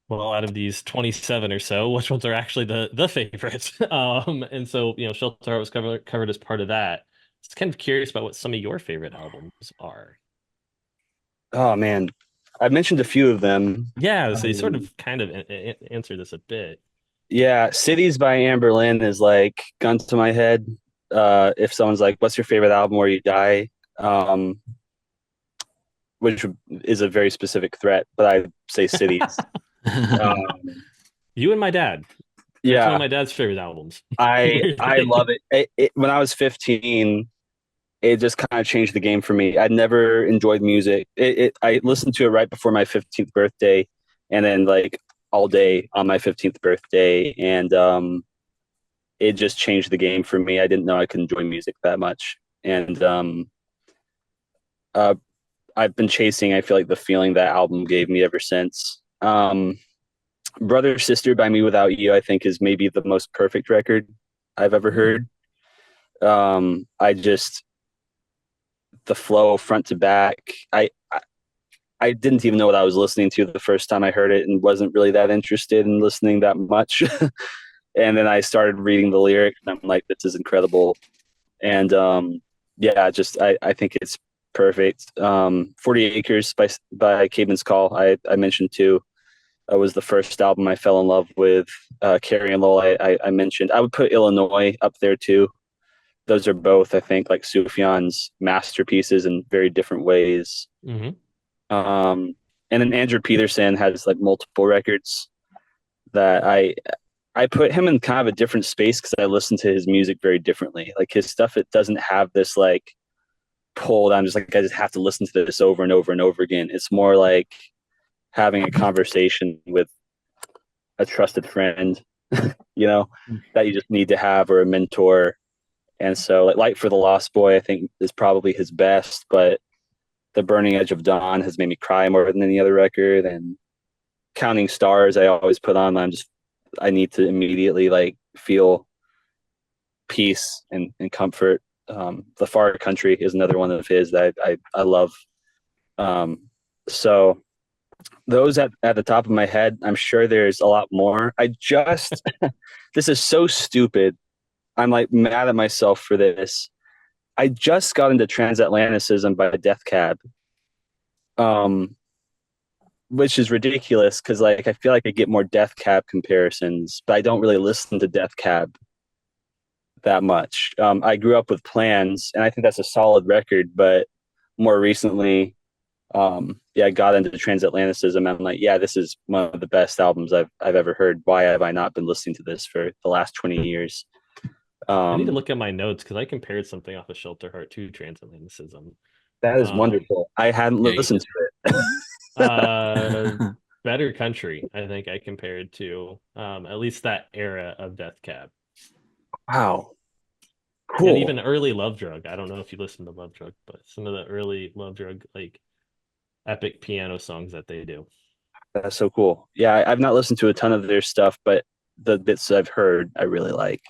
well, out of these 27 or so, which ones are actually the favorites. And so, Shelter Heart was covered as part of that. Just kind of curious about what some of your favorite albums are. Oh man, I've mentioned a few of them. Yeah, so you sort of kind of answer this a bit. Yeah, Cities by Amberlynn is like gun to my head. If someone's like, "What's your favorite album where you die?" Which is a very specific threat, but I say Cities. You and my dad. That's one of my dad's favorite albums. I love it. When I was 15, it just kind of changed the game for me. I'd never enjoyed music. I listened to it right before my 15th birthday, and then like all day on my 15th birthday, and it just changed the game for me. I didn't know I could enjoy music that much, and I've been chasing, I feel like, the feeling that album gave me ever since. Brother Sister by Me Without You, I think, is maybe the most perfect record I've ever heard. The flow front to back. I didn't even know what I was listening to the first time I heard it, and wasn't really that interested in listening that much. And then I started reading the lyrics, and I'm like, this is incredible. And I think it's perfect. 40 Acres by Caedmon's Call, I mentioned too. Was the first album I fell in love with. Carrie and Lowell, I mentioned. I would put Illinois up there too. Those are both, I think, like Sufjan's masterpieces in very different ways. Mm-hmm. And then Andrew Peterson has like multiple records that I put him in kind of a different space, because I listen to his music very differently. Like his stuff, it doesn't have this like pull. I just have to listen to this over and over and over again. It's more like having a conversation with a trusted friend, that you just need to have, or a mentor. And so like Light for the Lost Boy, I think, is probably his best, but The Burning Edge of Dawn has made me cry more than any other record. And Counting Stars, I always put on. I need to immediately like feel peace and comfort. The Far Country is another one of his that I love. So those at the top of my head. I'm sure there's a lot more. This is so stupid. I'm like mad at myself for this. I just got into Transatlanticism by Death Cab, which is ridiculous, because like I feel like I get more Death Cab comparisons, but I don't really listen to Death Cab that much. I grew up with Plans, and I think that's a solid record, but more recently, I got into Transatlanticism. I'm like, yeah, this is one of the best albums I've ever heard. Why have I not been listening to this for the last 20 years? I need to look at my notes, because I compared something off of Shelter Heart to Transatlanticism. That is wonderful. I hadn't listened to it. Better Country, I think I compared to at least that era of Death Cab. Wow. And Cool. even early Love Drug. I don't know if you listen to Love Drug, but some of the early Love Drug like epic piano songs that they do. That's so cool. Yeah, I've not listened to a ton of their stuff, but the bits I've heard, I really like.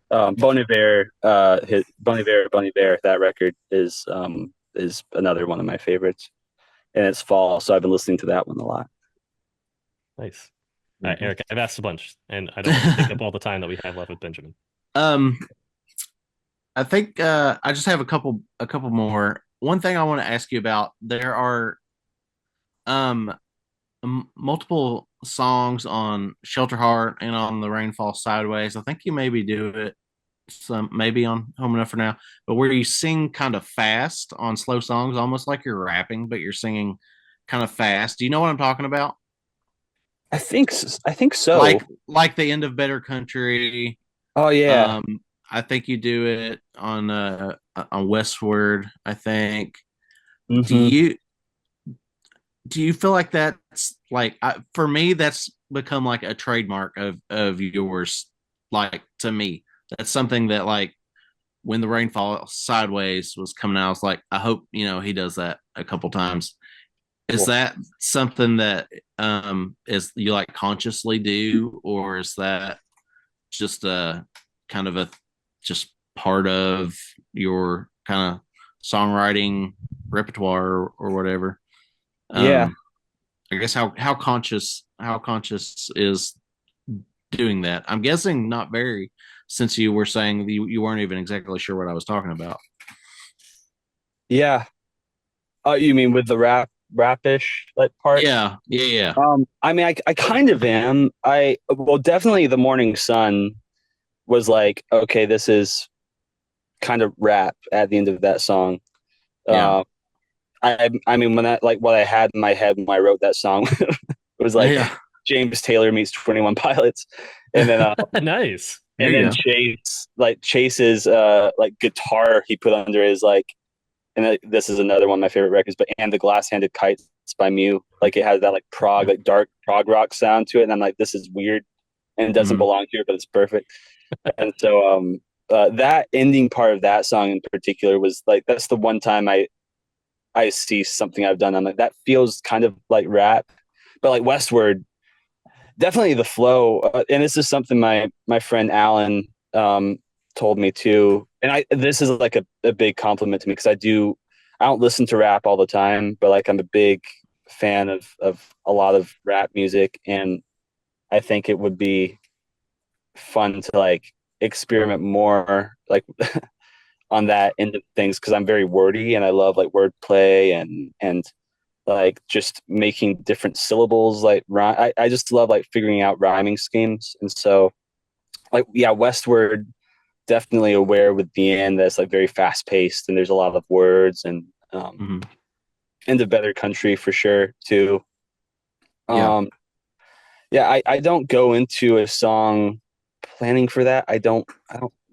Bon Iver, Bon Iver, that record is another one of my favorites, and it's fall, so I've been listening to that one a lot. Nice. All right, Eric, I've asked a bunch, and I don't want to take up all the time that we have left with Benjamin. Um, I think I just have a couple more. One thing I want to ask you about, there are um multiple songs on Shelter Heart and on The Rainfall Sideways. I think you maybe do it some maybe on Home Enough for Now, but where you sing kind of fast on slow songs, almost like you're rapping, but you're singing kind of fast. Do you know what I'm talking about? I think so. Like the end of Better Country. Oh yeah. Um, I think you do it on Westward, I think. Do Hmm. you do you feel like that's like for me that's become like a trademark of yours, like to me that's something that like when The Rainfall Sideways was coming out I was like I hope he does that a couple times. Is Cool. that something that is you like consciously do, or is that just a kind of a just part of your kind of songwriting repertoire or whatever? Yeah. um I guess how conscious is doing that? I'm guessing not very, since you were saying you weren't even exactly sure what I was talking about. Yeah. You mean with the rapish like parts? Yeah, yeah, yeah. I mean, I kind of am. Well, definitely the Morning Sun was like, okay, this is kind of rap at the end of that song. Yeah. Uh, I mean, when that like what I had in my head when I wrote that song was like Yeah. James Taylor meets 21 Pilots, and then Nice. There and you then go. Chase's like guitar he put under his like, and this is another one of my favorite records, but and the Glass Handed Kites by Mew, like it has that like prog like dark prog rock sound to it, and I'm like, this is weird and it doesn't Mhm. belong here, but it's perfect. And so that ending part of that song in particular was like that's the one time I see something I've done. I'm like, that feels kind of like rap, but like Westward, definitely the flow. And this is something my friend Alan told me too. And this is like a big compliment to me because I don't listen to rap all the time, but like I'm a big fan of a lot of rap music, and I think it would be fun to like experiment more like on that end of things because I'm very wordy and I love like wordplay and like just making different syllables like rhyme. I just love like figuring out rhyming schemes. And so like yeah, Westward definitely aware with the end that's like very fast paced and there's a lot of words and Mhm. into Better Country for sure too. Yeah. Um yeah, I don't go into a song planning for that. I don't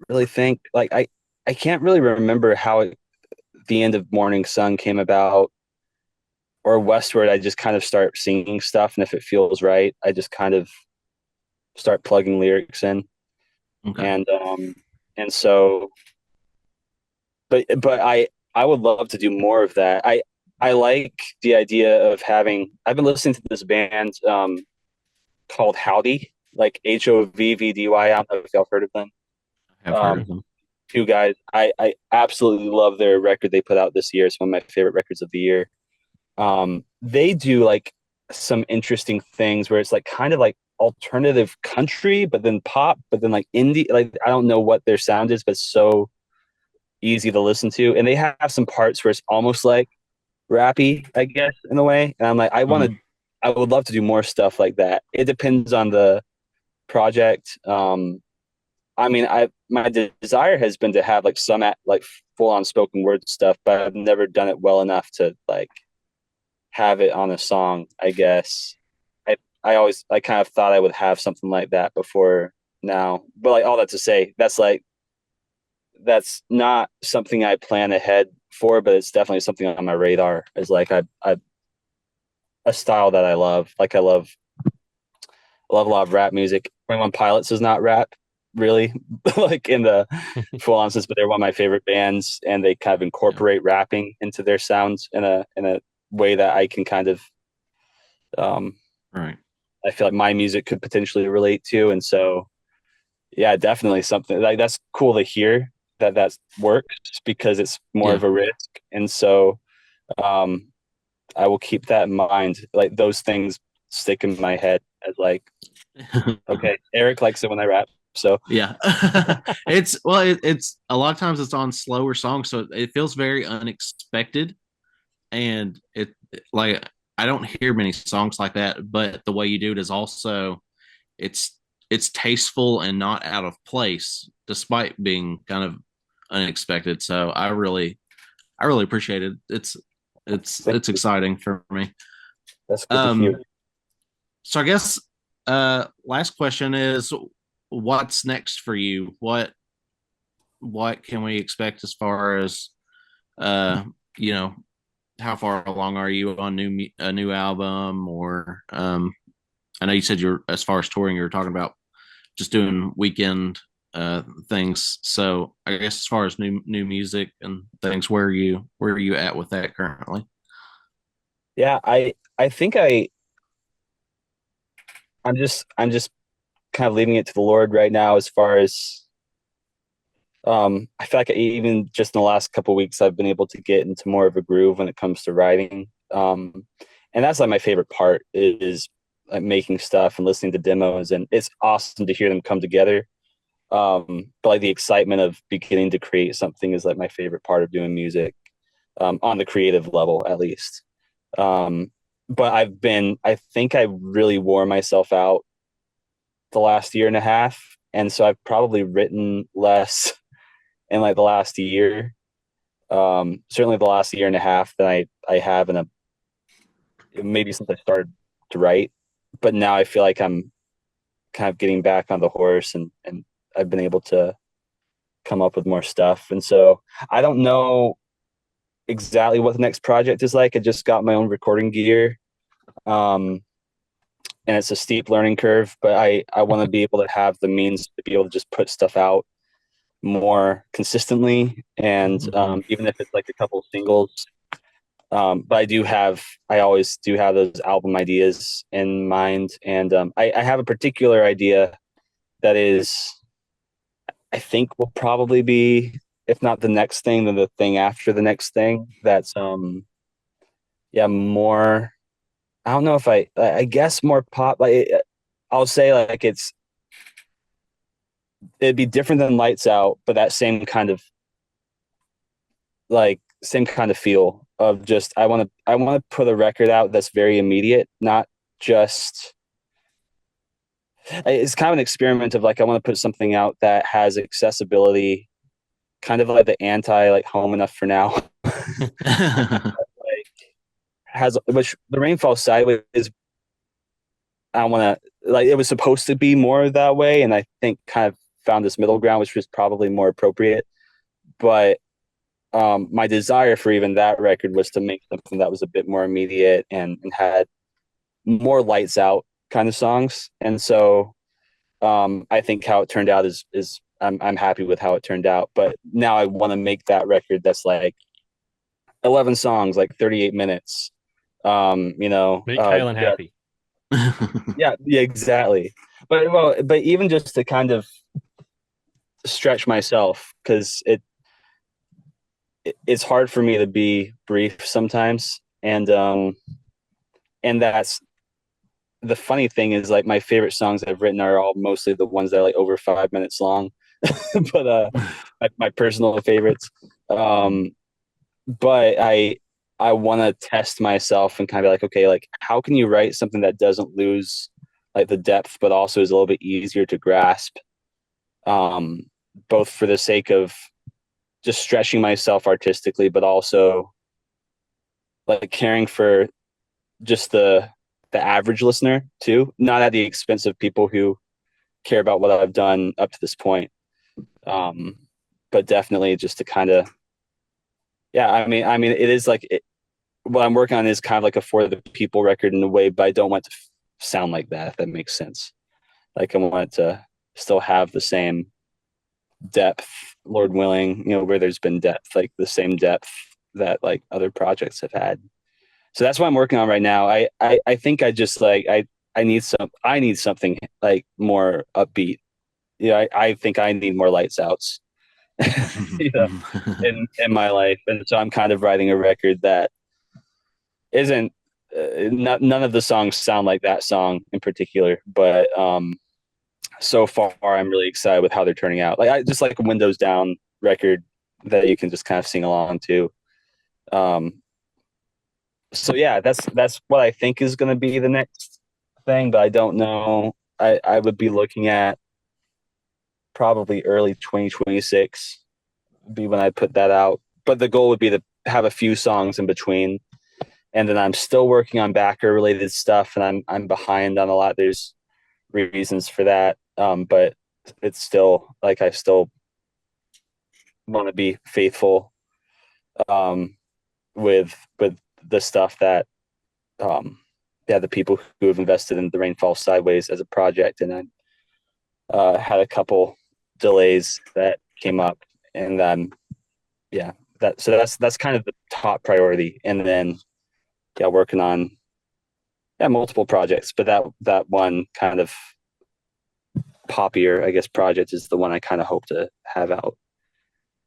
really think like I can't really remember how the end of Morning Sun came about or Westward. I just kind of start singing stuff, and if it feels right, I just kind of start plugging lyrics in, Okay. and and so, but I would love to do more of that. I like the idea of having. I've been listening to this band called Howdy, like HOVVDY. I don't know if y'all heard of them. I've heard Um, of them. Two guys. I absolutely love their record they put out this year. It's one of my favorite records of the year. They do like some interesting things where it's like kind of like alternative country, but then pop, but then like indie. Like I don't know what their sound is, but it's so easy to listen to. And they have some parts where it's almost like rappy, I guess, in a way. And I'm like, Mhm. I would love to do more stuff like that. It depends on the project. I mean, my desire has been to have like some like full on spoken word stuff, but I've never done it well enough to like have it on a song, I guess. I kind of thought I would have something like that before now. But like all that to say, that's not something I plan ahead for, but it's definitely something on my radar. Is like I a style that I love. Like I love a lot of rap music. 21 Pilots is not rap, really, like in the full on sense, but they're one of my favorite bands, and they kind of incorporate rapping into their sounds in a way that I can kind of Right. I feel like my music could potentially relate to. And so yeah, definitely something like that's cool to hear that works, because it's more of a risk. And so I will keep that in mind. Like those things stick in my head as like, okay, Eric likes it when I rap. So yeah. It's it's a lot of times it's on slower songs, so it feels very unexpected. And it like I don't hear many songs like that, but the way you do it is also it's tasteful and not out of place despite being kind of unexpected. So I really appreciate it. It's exciting for me. that's good to hear. So I guess last question is, what's next for you? What can we expect as far as you know, how far along are you on a new album? Or I know you said you're, as far as touring, you were talking about just doing weekend things. So I guess as far as new music and things, where are you at with that currently? Yeah, I think I'm just kind of leaving it to the Lord right now, as far as I feel like even just in the last couple of weeks I've been able to get into more of a groove when it comes to writing. And that's like my favorite part, is like making stuff and listening to demos, and it's awesome to hear them come together. But like the excitement of beginning to create something is like my favorite part of doing music, on the creative level at least. But I think I really wore myself out the last year and a half. And so I've probably written less in like the last year. Certainly the last year and a half than I have in a, maybe since I started to write. But now I feel like I'm kind of getting back on the horse, and I've been able to come up with more stuff. And so I don't know exactly what the next project is like. I just got my own recording gear. And it's a steep learning curve, but I want to be able to have the means to be able to just put stuff out more consistently. And even if it's like a couple of singles, but I always do have those album ideas in mind. And I have a particular idea that is, I think will probably be, if not the next thing, then the thing after the next thing. That's more, I don't know if I guess more pop. Like I'll say like it'd be different than Lights Out, but that same kind of feel of just I want to put a record out that's very immediate, not just. It's kind of an experiment of like I want to put something out that has accessibility, kind of like the anti like Home Enough for Now. Like has, which the Rainfall Sideways is, I want to, like, it was supposed to be more that way, and I think kind of found this middle ground, which was probably more appropriate. But my desire for even that record was to make something that was a bit more immediate and had more lights out kind of songs. And so I think how it turned out is I'm happy with how it turned out. But now I want to make that record that's like 11 songs, like 38 minutes. Make Kylan happy. Yeah, exactly. But even just to kind of stretch myself, because it's hard for me to be brief sometimes, and that's the funny thing is, like, my favorite songs I've written are all mostly the ones that are like over 5 minutes long. But my personal favorites. But I want to test myself and kind of like, okay, like how can you write something that doesn't lose like the depth, but also is a little bit easier to grasp, both for the sake of just stretching myself artistically, but also like caring for just the average listener too, not at the expense of people who care about what I've done up to this point. But definitely just to kind of Yeah, I mean, it is like what I'm working on is kind of like a for the people record in a way, but I don't want it to sound like that, if that makes sense. Like I want it to still have the same depth, Lord willing, where there's been depth, like the same depth that like other projects have had. So that's what I'm working on right now. I think I just like I need something like more upbeat. I think I need more lights outs, in my life, and so I'm kind of writing a record that isn't none of the songs sound like that song in particular, but so far I'm really excited with how they're turning out. Like I just like a Windows Down record that you can just kind of sing along to. Um, so yeah, that's what I think is going to be the next thing, but I don't know. I would be looking at probably early 2026 be when I put that out. But the goal would be to have a few songs in between, and then I'm still working on backer related stuff, and I'm behind on a lot. There's reasons for that, but it's still like I still want to be faithful with the stuff that the people who have invested in the Rain Falls Sideways as a project, and I had a couple delays that came up, and that's kind of the top priority, and then working on multiple projects, but that one kind of poppier, I guess, project is the one I kind of hope to have out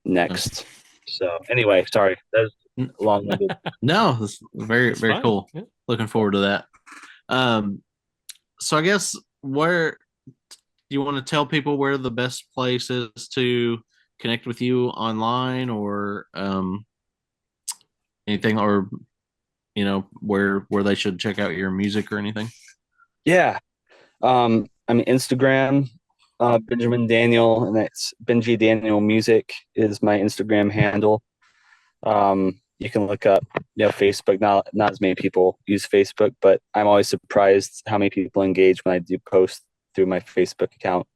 next. So anyway, sorry, that was long-winded. No, it's very It's very fine. cool. Yeah. Looking forward to that. So I guess where do you want to tell people where the best place is to connect with you online, or anything, or where they should check out your music or anything? Yeah. I mean, Instagram, Benjamin Daniel, and that's Benji Daniel Music is my Instagram handle. You can look up, Facebook. Not as many people use Facebook, but I'm always surprised how many people engage when I do post through my Facebook account.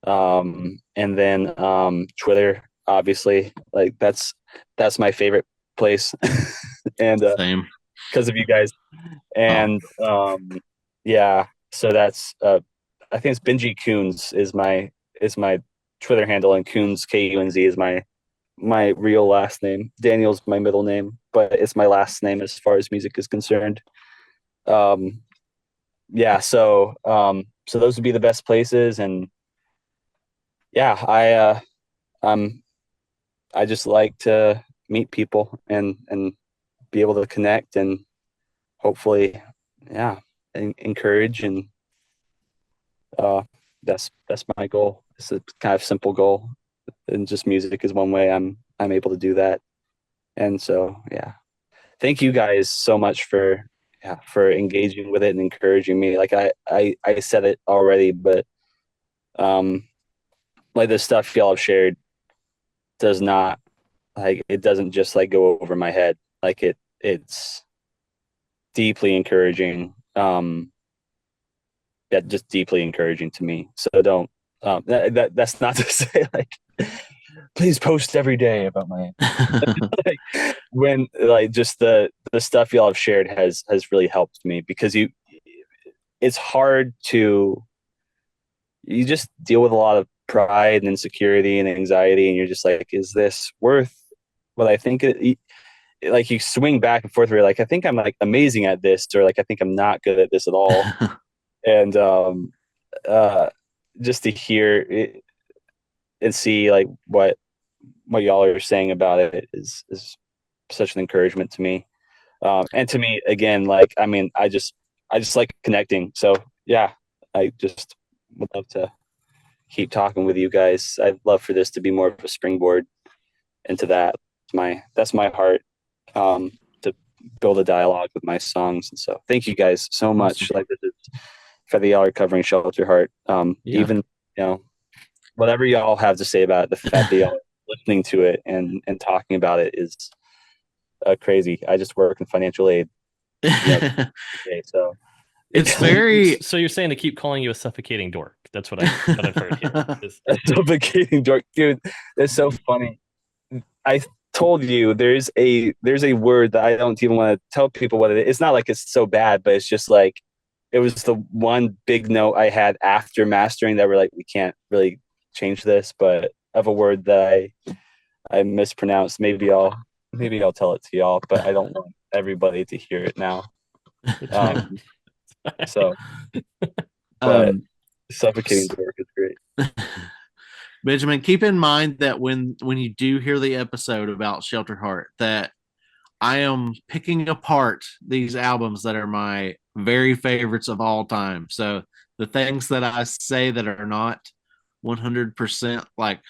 And then Twitter, obviously, like that's my favorite place, and Same. because of you guys. And yeah, so that's I think it's Benji Coons is my Twitter handle, and Coons Kunz is my real last name. Daniel's my middle name, but it's my last name as far as music is concerned. Yeah, so those would be the best places, and yeah, I just like to meet people and be able to connect and hopefully encourage, and that's my goal. It's a kind of simple goal, and just music is one way I'm able to do that. And so thank you guys so much for engaging with it and encouraging me. Like I said it already, but like the stuff y'all have shared does not, like, it doesn't just like go over my head. Like it's deeply encouraging. Just deeply encouraging to me. So don't that's not to say like please post every day about my like, when like just the stuff y'all have shared has really helped me, because it's hard to, you just deal with a lot of pride and insecurity and anxiety, and you're just like, is this worth what I think like you swing back and forth where you're like, I think I'm like amazing at this, or like I think I'm not good at this at all. And just to hear it and see like what y'all are saying about it is such an encouragement to me. And to me, again, like, I mean, I just like connecting. So yeah, I just would love to keep talking with you guys. I'd love for this to be more of a springboard into that. That's my heart, to build a dialogue with my songs. And so thank you guys so much. Awesome. Like, this is for the y'all are covering Shelter Heart. Even, whatever y'all have to say about it, the fact that y'all are listening to it and talking about it is crazy. I just work in financial aid. So It's very So you're saying to keep calling you a suffocating dork? That's what I've heard here. a suffocating dork, dude. That's so funny. told you, there's a word that I don't even want to tell people what it is. It's not like it's so bad, but it's just like it was the one big note I had after mastering that we're like, we can't really change this, but of a word that I mispronounced. Maybe I'll tell it to y'all, but I don't want everybody to hear it now. So, but Um, suffocating work is great. Benjamin, keep in mind that when you do hear the episode about Sheltered Heart, that I am picking apart these albums that are my very favorites of all time. So the things that I say that are not 100% like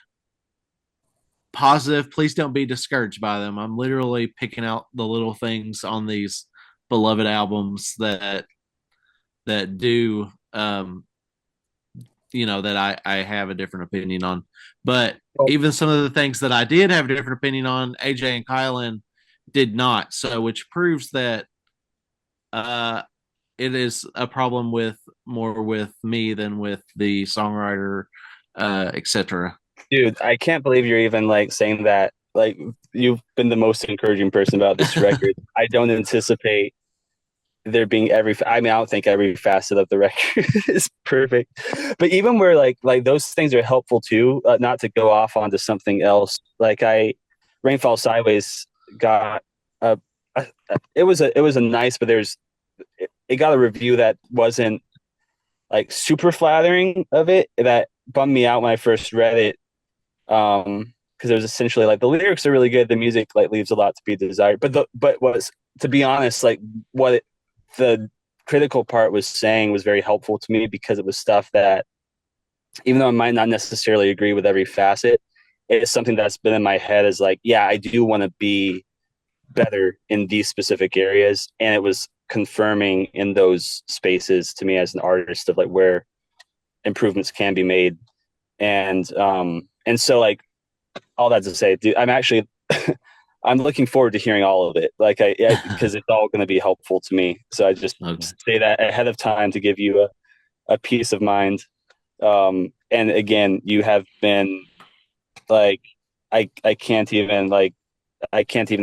positive, please don't be discouraged by them. I'm literally picking out the little things on these beloved albums that do that I have a different opinion on. But even some of the things that I did have a different opinion on, AJ and Kylan did not. So which proves that it is a problem more with me than with the songwriter, etc. Dude, I can't believe you're even like saying that. Like, you've been the most encouraging person about this record. I don't anticipate there being I don't think every facet of the record is perfect, but even where like those things are helpful too. Not to go off onto something else, like Rainfall Sideways got it was a nice, but it got a review that wasn't like super flattering of it. That bummed me out when I first read it, because it was essentially like the lyrics are really good, the music like leaves a lot to be desired, but was, to be honest, like the critical part was saying was very helpful to me, because it was stuff that, even though I might not necessarily agree with every facet, it's something that's been in my head as like, yeah, I do want to be better in these specific areas. And it was confirming in those spaces to me as an artist of like where improvements can be made. And so like, all that to say, dude, I'm actually I'm looking forward to hearing all of it. Like because it's all going to be helpful to me. So I just say that ahead of time to give you a peace of mind. And again, you have been like, I can't even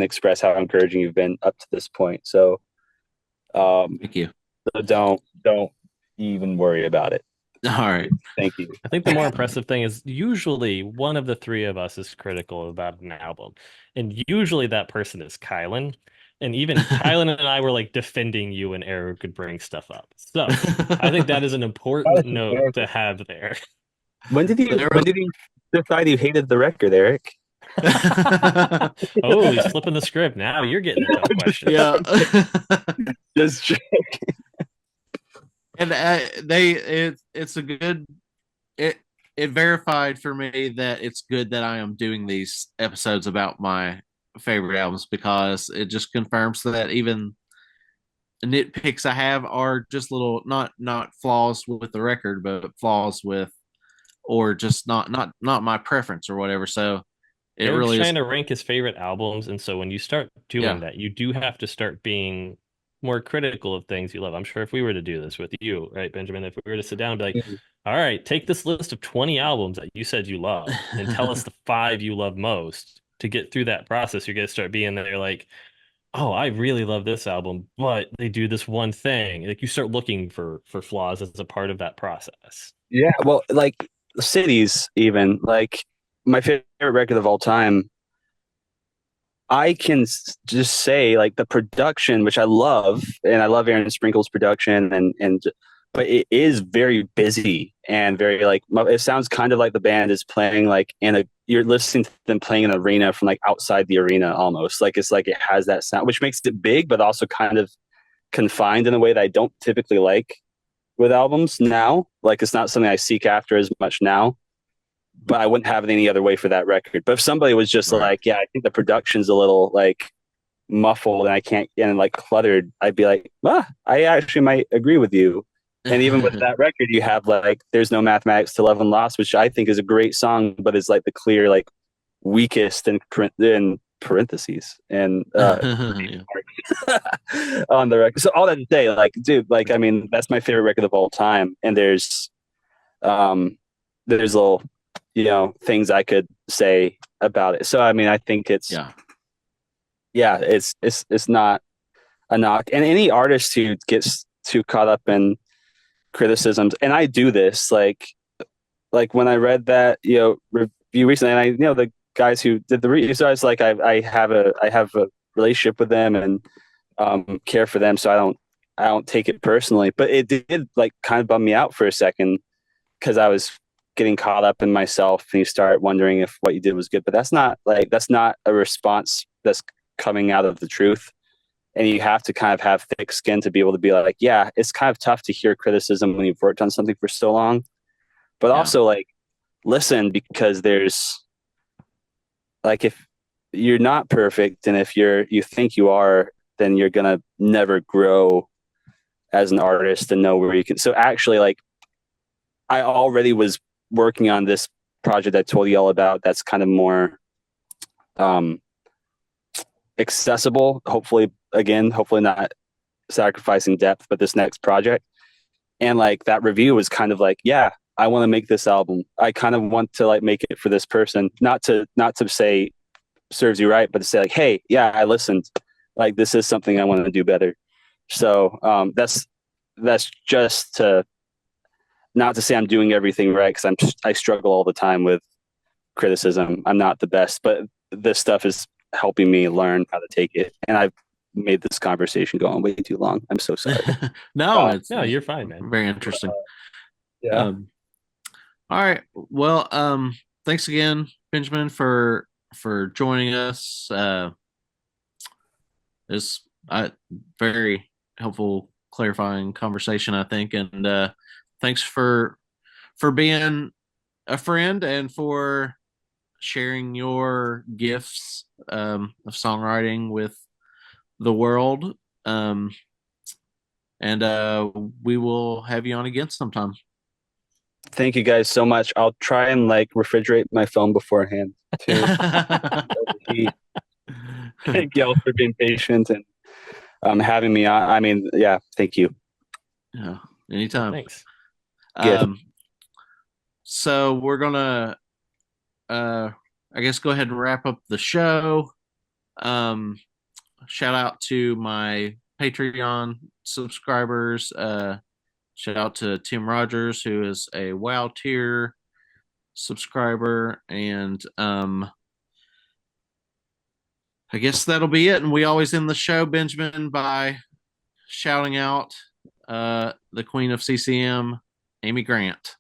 express how encouraging you've been up to this point. So, Thank you. So don't even worry about it. All right. Thank you. I think the more impressive thing is usually one of the three of us is critical about an album, and usually that person is Kylan. And even Kylan and I were like defending you when Eric could bring stuff up. So I think that is an important note to have there. When did you decide you hated the record, Eric? Oh, he's flipping the script now. You're getting the tough questions. Yeah. Just joking. And it's a good, it verified for me that it's good that I am doing these episodes about my favorite albums, because it just confirms that even nitpicks I have are just little, not flaws with the record, but flaws with, or just not my preference or whatever. So it Eric's really trying is to rank his favorite albums, and so when you start doing that, you do have to start being more critical of things you love. I'm sure if we were to do this with you, right, Benjamin, if we were to sit down and be like, all right, take this list of 20 albums that you said you love and tell us the 5 you love most. To get through that process, you're going to start being there like, oh, I really love this album, but they do this one thing. Like, you start looking for flaws as a part of that process. Yeah, well, like Cities, even like my favorite record of all time, I can just say like the production, which I love, and I love Aaron Sprinkle's production, but it is very busy and very like, it sounds kind of like the band is playing like you're listening to them playing in an arena from like outside the arena almost. Like it's like it has that sound, which makes it big, but also kind of confined in a way that I don't typically like with albums now. Like it's not something I seek after as much now, but I wouldn't have it any other way for that record. But if somebody was just like, yeah, I think the production's a little like muffled and I can't, and like cluttered, I'd be like, I actually might agree with you. And even with that record, you have like There's No Mathematics to Love and Loss, which I think is a great song, but is like the clear like weakest in parentheses and on the record. So all that to say, like, dude, like, I mean, that's my favorite record of all time. And there's little, things I could say about it. So I mean, I think it's yeah, it's not a knock. And any artist who gets too caught up in criticisms, and I do this, like when I read that, review recently, and the guys who did the review, so I was like, I have a relationship with them and care for them, so I don't take it personally. But it did like kind of bum me out for a second because I was getting caught up in myself, and you start wondering if what you did was good. But that's not a response that's coming out of the truth. And you have to kind of have thick skin to be able to be like, yeah, it's kind of tough to hear criticism when you've worked on something for so long, but also like listen, because there's like, if you're not perfect and if you think you are, then you're gonna never grow as an artist and know where you can. So actually, like, I already was working on this project I told you all about. That's kind of more accessible. Hopefully not sacrificing depth, but this next project. And like that review was kind of like, yeah, I want to make this album. I kind of want to like make it for this person, not to say serves you right, but to say like, hey, yeah, I listened. Like this is something I want to do better. So that's just to not to say I'm doing everything right, because I struggle all the time with criticism. I'm not the best, but this stuff is helping me learn how to take it. And I've made this conversation go on way too long. I'm so sorry. No, you're fine, man. Very interesting. Yeah. All right. Well, thanks again, Benjamin, for joining us. It's very helpful, clarifying conversation, I think, and thanks for being a friend and for sharing your gifts of songwriting with the world. And we will have you on again sometime. Thank you guys so much. I'll try and like refrigerate my phone beforehand too. Thank y'all for being patient and having me on. I mean, yeah, thank you. Yeah, anytime. Thanks. Good. So we're gonna I guess go ahead and wrap up the show. Shout out to my Patreon subscribers. Shout out to Tim Rogers, who is a WoW tier subscriber, and I guess that'll be it. And we always end the show, Benjamin, by shouting out the Queen of CCM, Amy Grant.